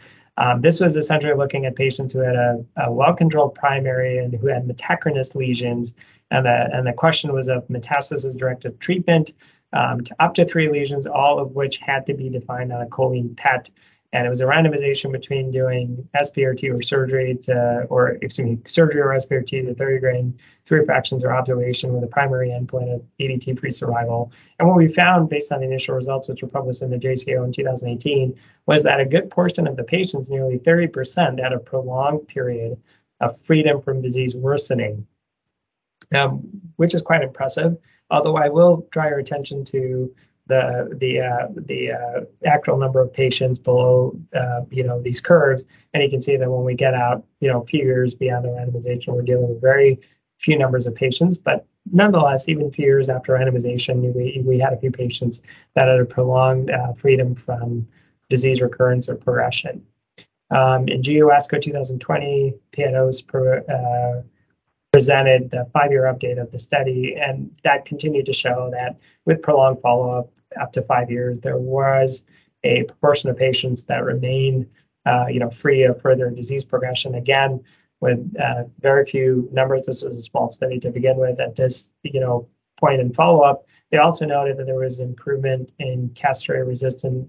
This was essentially looking at patients who had a well-controlled primary and who had metachronous lesions, and the question was of metastasis-directed treatment to up to 3 lesions, all of which had to be defined on a choline PET. And it was a randomization between doing SBRT or surgery surgery or SBRT to 30 grain, 3 refractions or observation with a primary endpoint of ADT-free survival. And what we found based on the initial results, which were published in the JCO in 2018, was that a good portion of the patients, nearly 30%, had a prolonged period of freedom from disease worsening, which is quite impressive. Although I will draw your attention to the actual number of patients below these curves, and you can see that when we get out a few years beyond the randomization, we're dealing with very few numbers of patients. But nonetheless, even a few years after randomization, we had a few patients that had a prolonged freedom from disease recurrence or progression. In GU ASCO 2020, PNOs presented the 5-year update of the study, and that continued to show that with prolonged follow-up up to 5 years, there was a proportion of patients that remained free of further disease progression. Again, with very few numbers, this was a small study to begin with. At this point in follow-up, they also noted that there was improvement in castrate-resistant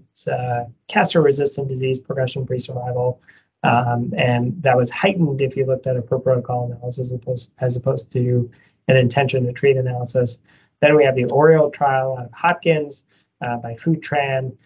disease progression-free survival. And that was heightened if you looked at a per protocol analysis as opposed to an intention to treat analysis. Then we have the Oriole trial out of Hopkins by Futran.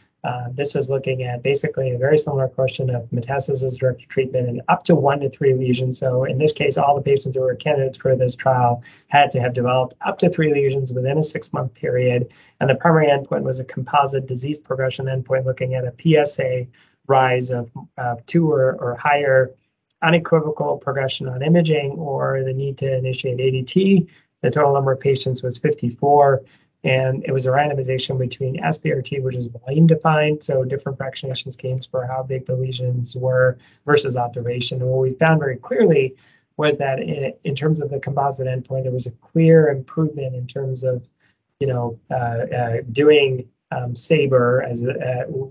This was looking at basically a very similar question of metastasis-directed treatment and up to 1 to 3 lesions. So in this case, all the patients who were candidates for this trial had to have developed up to 3 lesions within a 6-month period. And the primary endpoint was a composite disease progression endpoint looking at a PSA rise of 2 or higher, unequivocal progression on imaging, or the need to initiate ADT. The total number of patients was 54, and it was a randomization between SBRT, which is volume defined, so different fractionation schemes for how big the lesions were, versus observation. And what we found very clearly was that in terms of the composite endpoint, there was a clear improvement in terms of doing SABR,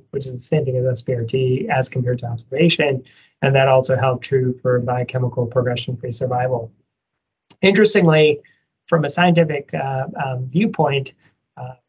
which is the same thing as SBRT, as compared to observation, and that also held true for biochemical progression-free survival. Interestingly, from a scientific viewpoint,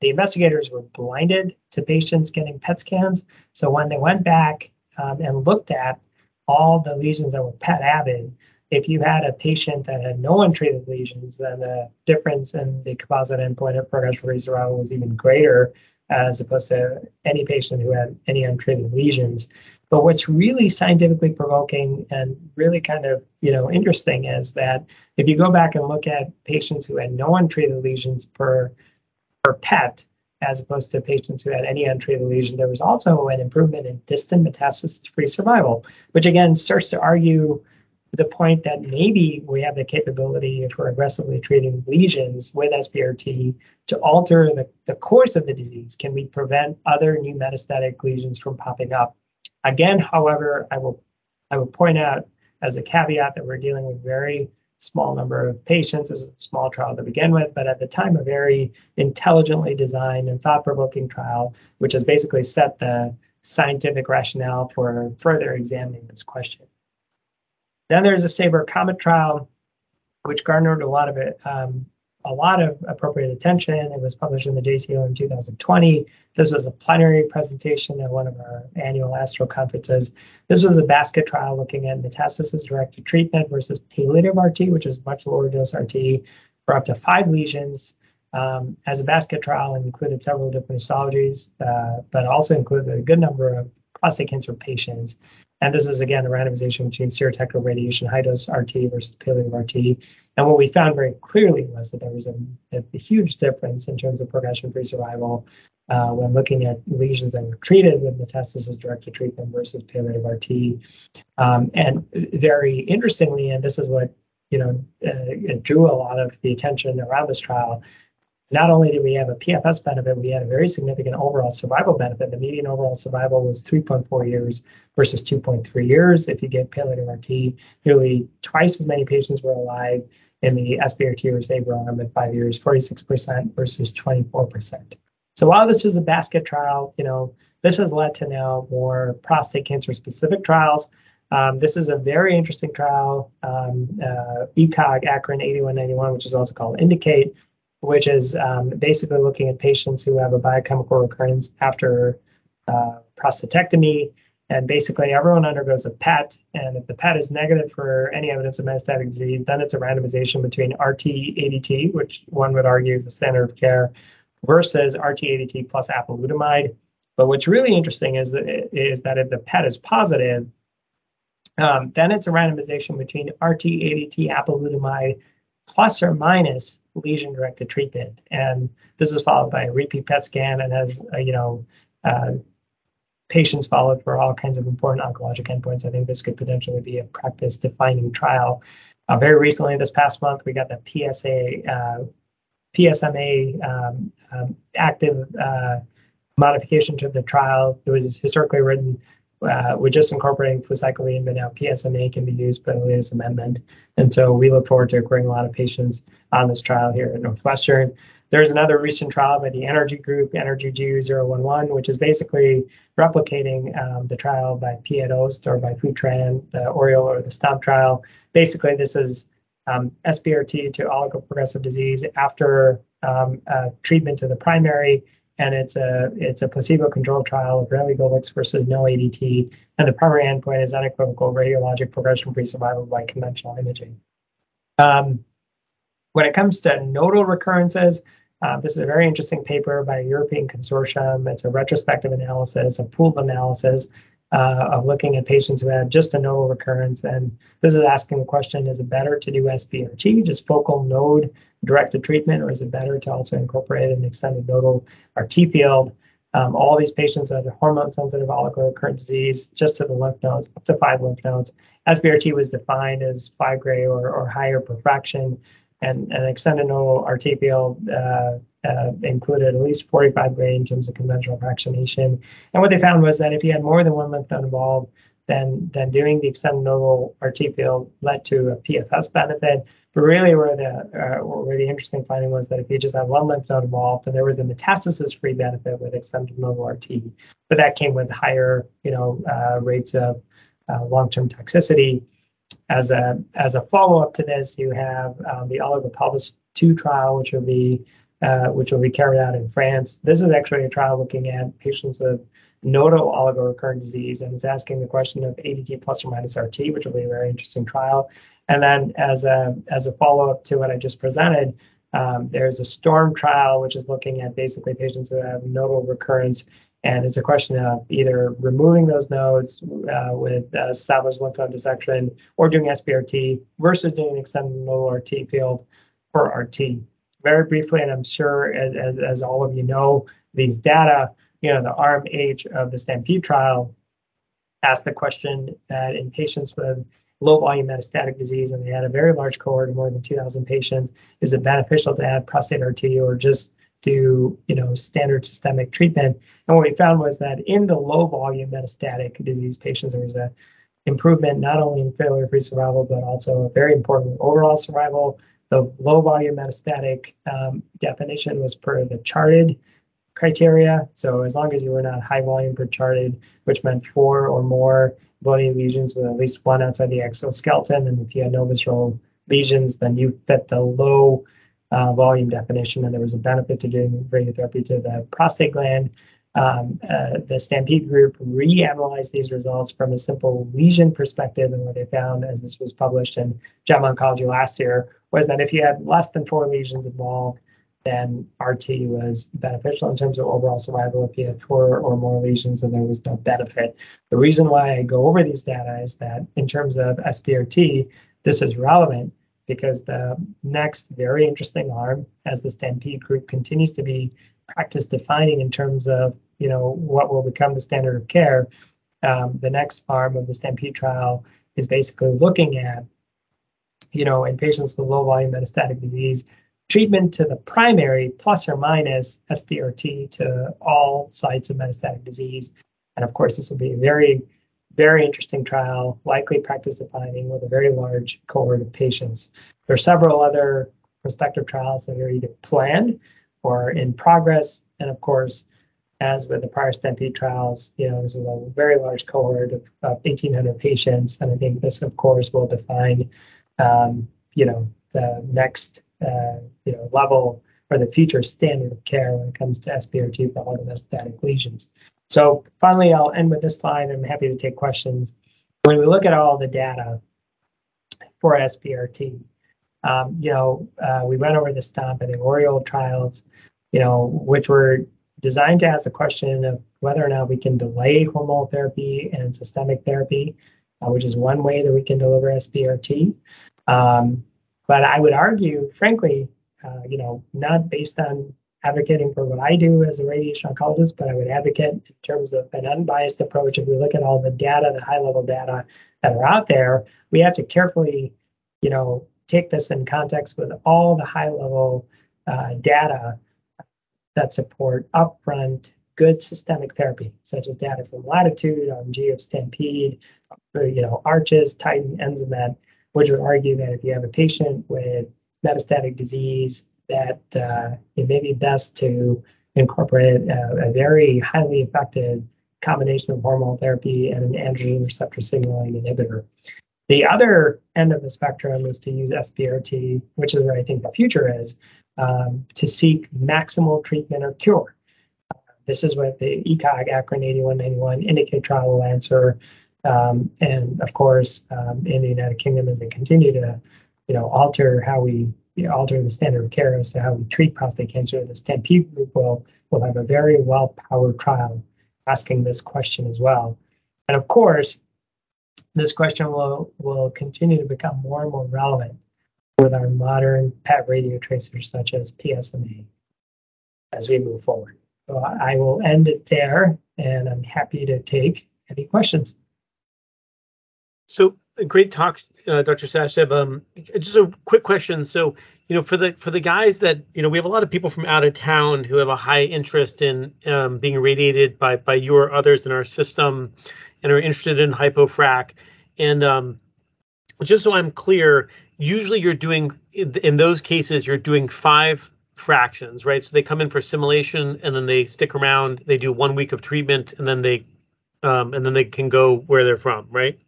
the investigators were blinded to patients getting PET scans. So when they went back and looked at all the lesions that were PET avid, if you had a patient that had no untreated lesions, then the difference in the composite endpoint of progression-free survival was even greater, as opposed to any patient who had any untreated lesions. But what's really scientifically provoking and really kind of interesting is that if you go back and look at patients who had no untreated lesions per PET, as opposed to patients who had any untreated lesions, there was also an improvement in distant metastasis-free survival, which again starts to argue the point that maybe we have the capability, if we're aggressively treating lesions with SBRT, to alter the course of the disease. Can we prevent other new metastatic lesions from popping up? Again, however, I will point out as a caveat that we're dealing with very small number of patients. It's a small trial to begin with, but at the time, a very intelligently designed and thought-provoking trial, which has basically set the scientific rationale for further examining this question. Then there's a SABR Comet trial, which garnered a lot of a lot of appropriate attention. It was published in the JCO in 2020. This was a plenary presentation at one of our annual ASTRO conferences. This was a basket trial looking at metastasis-directed treatment versus palliative RT, which is much lower dose RT, for up to 5 lesions. As a basket trial, and included several different histologies, but also included a good number of prostate cancer patients. And this is, again, a randomization between stereotactic radiation high-dose RT versus palliative RT. And what we found very clearly was that there was a huge difference in terms of progression-free survival when looking at lesions that were treated with metastasis-directed treatment versus palliative RT. And very interestingly, and this is what it drew a lot of the attention around this trial, not only did we have a PFS benefit, we had a very significant overall survival benefit. The median overall survival was 3.4 years versus 2.3 years. If you get palliative RT, nearly twice as many patients were alive in the SBRT or SABR arm at 5 years, 46% versus 24%. So while this is a basket trial, this has led to now more prostate cancer specific trials. This is a very interesting trial, ECOG Akron 8191, which is also called INDICATE, which is basically looking at patients who have a biochemical recurrence after prostatectomy. And basically everyone undergoes a PET, and if the PET is negative for any evidence of metastatic disease, then it's a randomization between RT-ADT, which one would argue is the standard of care, versus RT-ADT plus apalutamide. But what's really interesting is that if the PET is positive, then it's a randomization between RT-ADT apalutamide plus or minus lesion-directed treatment. And this is followed by a repeat PET scan and has, patients followed for all kinds of important oncologic endpoints. I think this could potentially be a practice-defining trial. Very recently, this past month, we got the PSMA active modification to the trial. It was historically written with just incorporating flucycline, but now PSMA can be used by the latest amendment. And so we look forward to accruing a lot of patients on this trial here at Northwestern. There's another recent trial by the Energy Group, ENERGY-G011, which is basically replicating the trial by Pietost or by Futran, the Oriole or the STOMP trial. Basically, this is SBRT to oligoprogressive disease after treatment to the primary, and it's a placebo-controlled trial of relugolix versus no ADT, and the primary endpoint is unequivocal radiologic progression-free survival by conventional imaging. When it comes to nodal recurrences, this is a very interesting paper by a European consortium. It's a retrospective analysis, a pooled analysis of looking at patients who had just a nodal recurrence. And this is asking the question, is it better to do SBRT, just focal node directed treatment, or is it better to also incorporate an extended nodal RT field? All these patients had hormone-sensitive oligorecurrent disease just to the lymph nodes, up to 5 lymph nodes. SBRT was defined as 5 gray or higher per fraction, and an extended nodal RT field included at least 45 gray in terms of conventional fractionation. And what they found was that if you had more than 1 lymph node involved, then doing the extended nodal RT field led to a PFS benefit. But really where the interesting finding was that if you just had 1 lymph node involved, then there was a metastasis-free benefit with extended nodal RT. But that came with higher rates of long-term toxicity. As a follow-up to this, you have the oligopelvis 2 trial, which will be carried out in France. This is actually a trial looking at patients with nodal oligorecurrent disease, and it's asking the question of ADT plus or minus RT, which will be a very interesting trial. And then as a follow-up to what I just presented, there's a STORM trial, which is looking at basically patients who have nodal recurrence. And it's a question of either removing those nodes with established lymph node dissection or doing SBRT versus doing an extended nodal RT field for RT. Very briefly, and I'm sure as all of you know, these data, the arm H of the STAMPEDE trial asked the question that in patients with low volume metastatic disease, and they had a very large cohort of more than 2,000 patients, is it beneficial to add prostate RT or just do standard systemic treatment? And what we found was that in the low volume metastatic disease patients, there was a improvement not only in failure-free survival, but also a very important overall survival. The low volume metastatic definition was per the charted criteria. So as long as you were not high volume per charted, which meant 4 or more bony lesions with at least 1 outside the exoskeleton, and if you had no visceral lesions, then you fit the low volume definition, and there was a benefit to doing radiotherapy to the prostate gland. The STAMPEDE group reanalyzed these results from a simple lesion perspective, and what they found, as this was published in JAMA Oncology last year, was that if you had less than 4 lesions involved, then RT was beneficial in terms of overall survival. If you had 4 or more lesions, then there was no benefit. The reason why I go over these data is that in terms of SBRT, this is relevant because the next very interesting arm, as the STAMPEDE group continues to be practice defining in terms of what will become the standard of care, the next arm of the STAMPEDE trial is basically looking at, in patients with low volume metastatic disease, treatment to the primary plus or minus SBRT to all sites of metastatic disease. And of course, this will be a very, very interesting trial, likely practice defining with a very large cohort of patients. There are several other prospective trials that are either planned or in progress. And of course, as with the prior STAMPEDE trials, this is a very large cohort of 1,800 patients. And I think this, of course, will define, the next level or the future standard of care when it comes to SBRT for all the metastatic lesions. So finally, I'll end with this slide. I'm happy to take questions. When we look at all the data for SBRT, we went over the STOMP and the Oriole trials, which were designed to ask the question of whether or not we can delay hormonal therapy and systemic therapy, which is one way that we can deliver SBRT. But I would argue, frankly, not based on advocating for what I do as a radiation oncologist, but I would advocate in terms of an unbiased approach. If we look at all the data, the high-level data that are out there, we have to carefully, take this in context with all the high-level data that support upfront good systemic therapy, such as data from Latitude, RMG of STAMPEDE, ARCHES, Titan, ENZAMET, which would argue that if you have a patient with metastatic disease, that it may be best to incorporate a very highly effective combination of hormonal therapy and an androgen receptor signaling inhibitor. The other end of the spectrum is to use SBRT, which is where I think the future is, to seek maximal treatment or cure. This is what the ECOG ACRIN 8191 INDICATE trial will answer. And of course, in the United Kingdom, as they continue to, alter how we alter the standard of care as to how we treat prostate cancer, the STAMPEDE group will have a very well-powered trial asking this question as well. And of course, this question will continue to become more and more relevant with our modern PET radio tracers such as PSMA as we move forward. So I will end it there, and I'm happy to take any questions. So a great talk, Dr. Sachdev. Just a quick question. So, for the guys that, we have a lot of people from out of town who have a high interest in being irradiated by you or others in our system and are interested in hypofrac. And just so I'm clear, usually you're doing, in those cases, you're doing 5 fractions, right? So they come in for simulation and then they stick around, they do 1 week of treatment, and then they can go where they're from, right?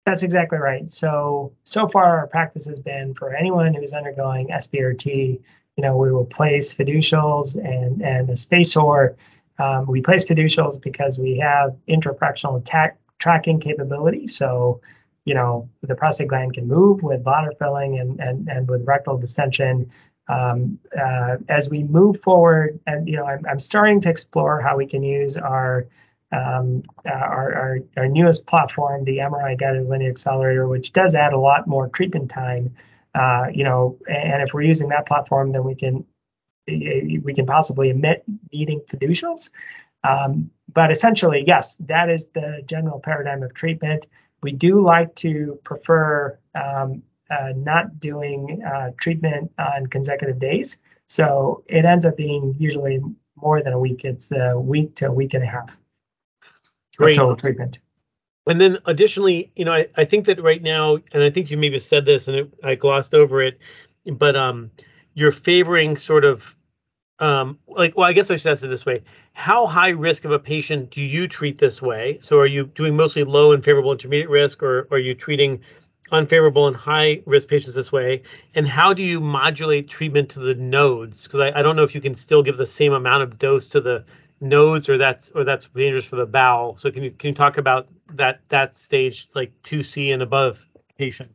That's exactly right. So far our practice has been for anyone who's undergoing SBRT, we will place fiducials and a spacer. We place fiducials because we have intrafractional tracking capability. So, the prostate gland can move with bladder filling and with rectal distension. As we move forward, and I'm starting to explore how we can use our newest platform, the MRI guided linear accelerator, which does add a lot more treatment time. And if we're using that platform, then we can possibly omit needing fiducials. But essentially, yes, that is the general paradigm of treatment. We do like to prefer not doing treatment on consecutive days. So it ends up being usually more than a week. It's a week to a week and a half. Great. Total treatment. And then additionally, I think that right now, and I think you maybe said this and I glossed over it, but you're favoring sort of I guess I should ask it this way. How high risk of a patient do you treat this way? So are you doing mostly low and favorable intermediate risk, or are you treating unfavorable and high risk patients this way? And how do you modulate treatment to the nodes? Because I don't know if you can still give the same amount of dose to the nodes, or that's dangerous for the bowel. So can you talk about that stage, like 2C and above patient?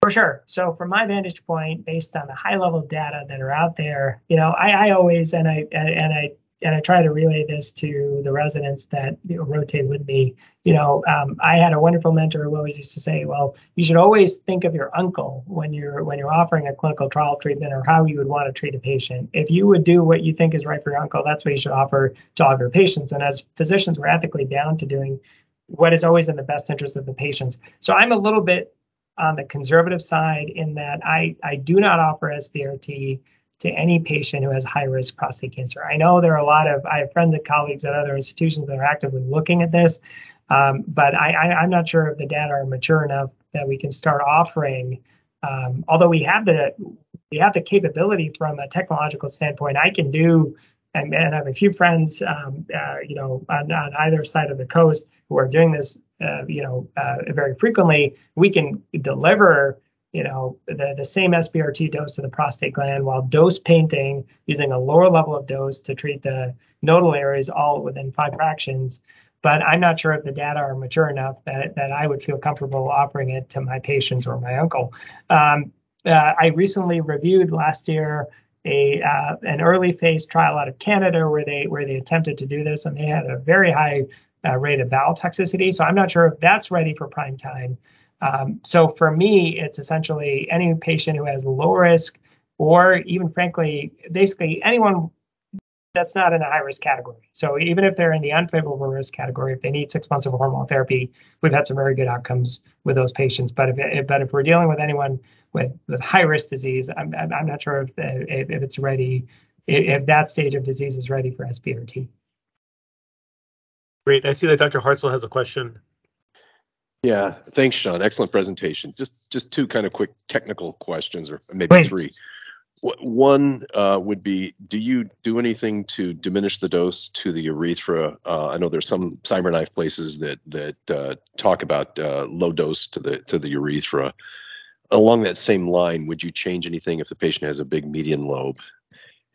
For sure. So from my vantage point, based on the high level data that are out there, I always and I try to relay this to the residents that rotate with me. I had a wonderful mentor who always used to say, "Well, you should always think of your uncle when you're offering a clinical trial treatment, or how you would want to treat a patient. If you would do what you think is right for your uncle, that's what you should offer to all of your patients." And as physicians, we're ethically bound to doing what is always in the best interest of the patients. So I'm a little bit on the conservative side in that I do not offer SBRT to any patient who has high-risk prostate cancer. I know there are I have friends and colleagues at other institutions that are actively looking at this, but I'm not sure if the data are mature enough that we can start offering. Although we have the capability from a technological standpoint. I can do, and I have a few friends, on either side of the coast who are doing this, very frequently. We can deliver, the same SBRT dose to the prostate gland while dose painting using a lower level of dose to treat the nodal areas all within 5 fractions. But I'm not sure if the data are mature enough that I would feel comfortable offering it to my patients or my uncle. I recently reviewed last year an early phase trial out of Canada where they attempted to do this, and they had a very high rate of bowel toxicity. So I'm not sure if that's ready for prime time. So for me, it's essentially any patient who has low risk, or even frankly, basically anyone that's not in a high risk category. So even if they're in the unfavorable risk category, if they need 6 months of hormonal therapy, we've had some very good outcomes with those patients. But if we're dealing with anyone with high risk disease, I'm not sure if it's ready, if that stage of disease is ready for SBRT. Great. I see that Dr. Hartzell has a question. Yeah, thanks, Sean. Excellent presentation. Just 2 kind of quick technical questions, or maybe Please. 3. One would be, do you do anything to diminish the dose to the urethra? I know there's some CyberKnife places that talk about low dose to the urethra. Along that same line, would you change anything if the patient has a big median lobe?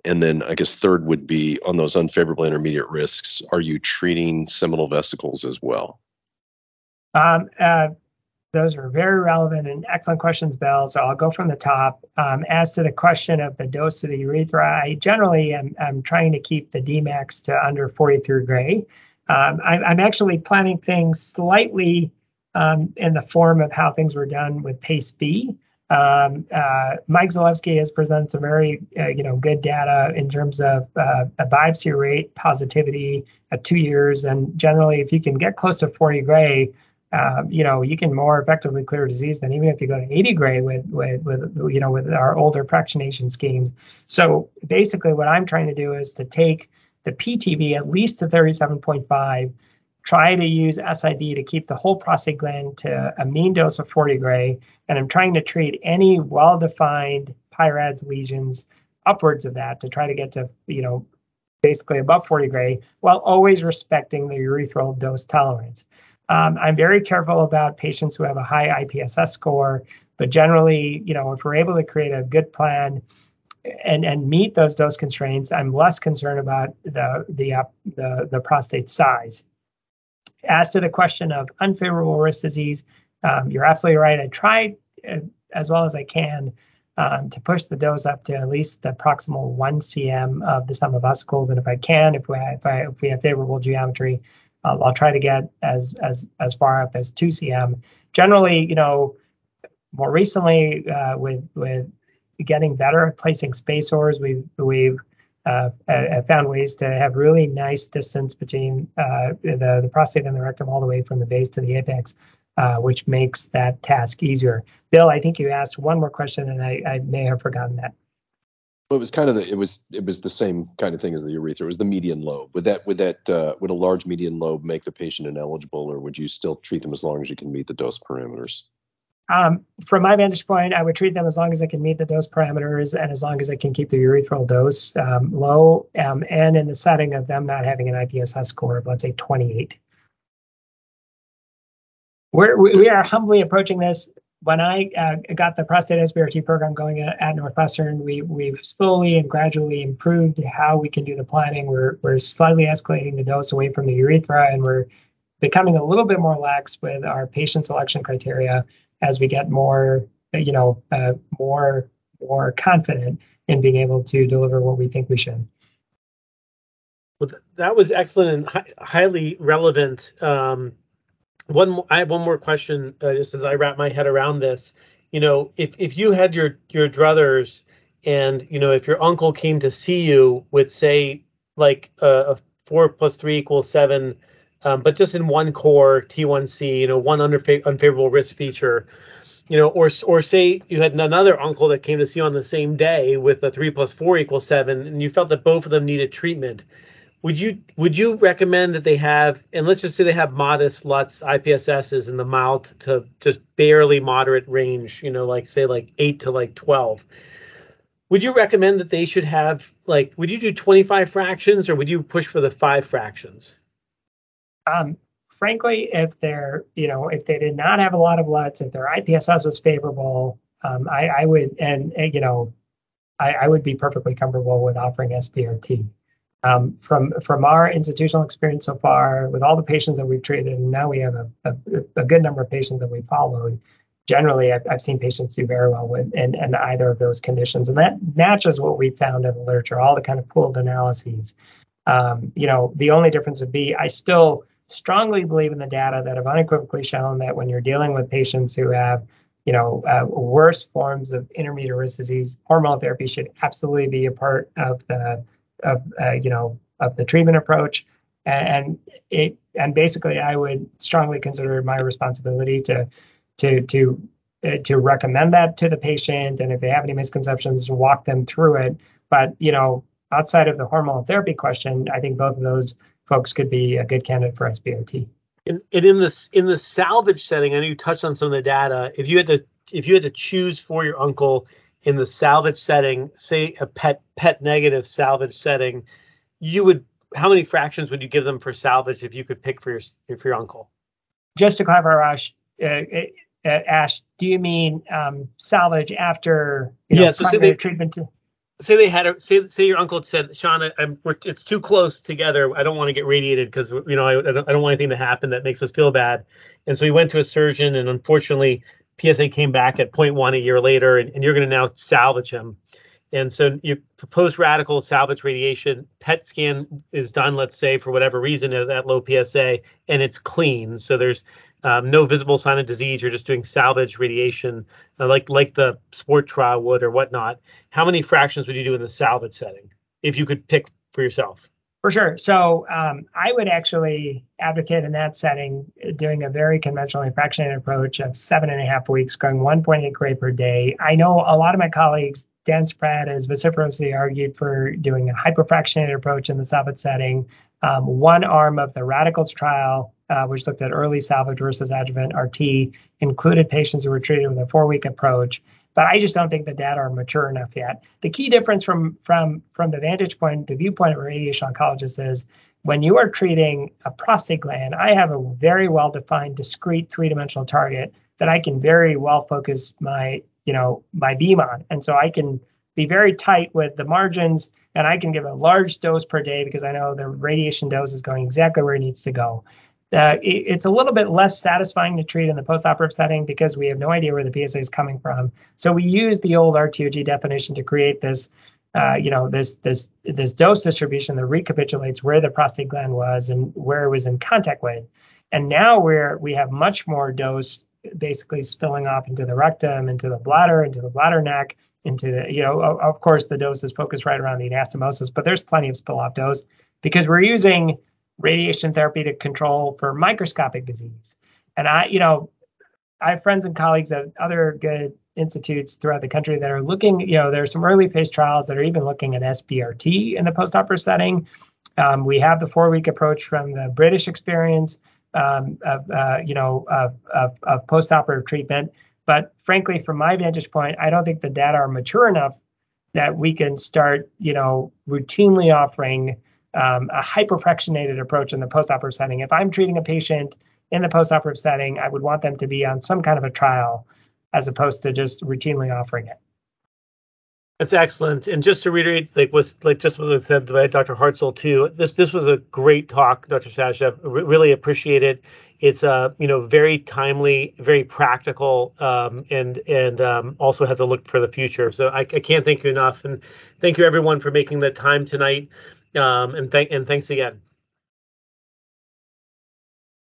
And then I guess third would be, on those unfavorable intermediate risks, are you treating seminal vesicles as well? Those are very relevant and excellent questions, Bill. So I'll go from the top. As to the question of the dose to the urethra, I generally am trying to keep the Dmax to under 43 gray. I'm actually planning things slightly in the form of how things were done with PACE-B. Mike Zalewski has presented some very good data in terms of a biopsy rate positivity at 2 years, and generally, if you can get close to 40 gray, you can more effectively clear disease than even if you go to 80 gray with our older fractionation schemes. So basically, what I'm trying to do is to take the PTV at least to 37.5. Try to use SID to keep the whole prostate gland to a mean dose of 40 gray, and I'm trying to treat any well-defined PIRADS lesions upwards of that to try to get to, basically above 40 gray, while always respecting the urethral dose tolerance. I'm very careful about patients who have a high IPSS score, but generally, if we're able to create a good plan and meet those dose constraints, I'm less concerned about the prostate size. As to the question of unfavorable risk disease, you're absolutely right. I tried as well as I can to push the dose up to at least the proximal 1 cm of the sum of vesicles, and if I can, if we have favorable geometry, I'll try to get as far up as 2 cm. Generally, more recently with getting better at placing spacers, we've found ways to have really nice distance between the prostate and the rectum all the way from the base to the apex, which makes that task easier. Bill, I think you asked one more question, and I may have forgotten that. Well, it was kind of it was the same kind of thing as the urethra. It was the median lobe. Would a large median lobe make the patient ineligible, or would you still treat them as long as you can meet the dose parameters? From my vantage point, I would treat them as long as I can meet the dose parameters and as long as I can keep the urethral dose low, and in the setting of them not having an IPSS score of, let's say, 28. We are humbly approaching this. when I got the prostate SBRT program going at Northwestern, we've slowly and gradually improved how we can do the planning. We're slightly escalating the dose away from the urethra, and we're becoming a little bit more lax with our patient selection criteria as we get more, more confident in being able to deliver what we think we should. Well, that was excellent and highly relevant. I have one more question, just as I wrap my head around this. If you had your druthers, and if your uncle came to see you with, say, like a 4 + 3 = 7, but just in one core T1C, one unfavorable risk feature, or say you had another uncle that came to see you on the same day with a 3 + 4 = 7, and you felt that both of them needed treatment. Would you recommend that they have, and let's just say they have modest LUTs, IPSSs in the mild to just barely moderate range, like say like 8 to like 12? Would you recommend that they should have, like, would you do 25 fractions, or would you push for the 5 fractions? Frankly, if they did not have a lot of LUTs, if their IPSS was favorable, I would be perfectly comfortable with offering SBRT. From our institutional experience so far, with all the patients that we've treated, and now we have a good number of patients that we followed, generally I've seen patients do very well with in either of those conditions. And that matches what we found in the literature, all the kind of pooled analyses. The only difference would be, I still strongly believe in the data that have unequivocally shown that when you're dealing with patients who have worse forms of intermediate risk disease, hormonal therapy should absolutely be a part of the treatment approach, and basically I would strongly consider it my responsibility to recommend that to the patient, and if they have any misconceptions, walk them through it. But outside of the hormonal therapy question, I think both of those folks could be a good candidate for SBRT. And in the salvage setting, I know you touched on some of the data. If you had to choose for your uncle in the salvage setting, say a PET negative salvage setting, how many fractions would you give them for salvage if you could pick for your uncle? Just to clarify, Ash, do you mean salvage after primary treatment? Say they had say your uncle had said, Sean, it's too close together. I don't want to get radiated because I don't want anything to happen that makes us feel bad. And so he went to a surgeon, and unfortunately PSA came back at 0.1 a year later, and you're going to now salvage him. And so you post-radical salvage radiation, PET scan is done, let's say, for whatever reason at that low PSA, and it's clean. So there's no visible sign of disease. You're just doing salvage radiation, like the sport trial would or whatnot. How many fractions would you do in the salvage setting if you could pick for yourself? For sure. So I would actually advocate in that setting doing a very conventionally fractionated approach of 7.5 weeks, going 1.8 gray per day. I know a lot of my colleagues, Dan Spratt, has vociferously argued for doing a hyperfractionated approach in the salvage setting. One arm of the Radicals trial, which looked at early salvage versus adjuvant RT, included patients who were treated with a 4-week approach. But I just don't think the data are mature enough yet. The key difference from the vantage point, the viewpoint of a radiation oncologist, is when you are treating a prostate gland, I have a very well-defined, discrete 3-dimensional target that I can very well focus my beam on. And so I can be very tight with the margins, and I can give a large dose per day because I know the radiation dose is going exactly where it needs to go. It's a little bit less satisfying to treat in the postoperative setting because we have no idea where the PSA is coming from. So we use the old RTOG definition to create this, this dose distribution that recapitulates where the prostate gland was and where it was in contact with. And now we have much more dose basically spilling off into the rectum, into the bladder neck, into the, of course, the dose is focused right around the anastomosis, but there's plenty of spill off dose because we're using radiation therapy to control for microscopic disease. And I have friends and colleagues at other good institutes throughout the country that are looking, there's some early phase trials that are even looking at SBRT in the postoperative setting. We have the 4-week approach from the British experience of postoperative treatment. But frankly, from my vantage point, I don't think the data are mature enough that we can start, routinely offering a hyperfractionated approach in the postoperative setting. If I'm treating a patient in the postoperative setting, I would want them to be on some kind of a trial as opposed to just routinely offering it. That's excellent. And just to reiterate, just what was said by Dr. Hartzell too. This was a great talk, Dr. Sachdev. Really appreciate it. It's very timely, very practical, and also has a look for the future. So I can't thank you enough, and thank you everyone for making the time tonight. And thanks again.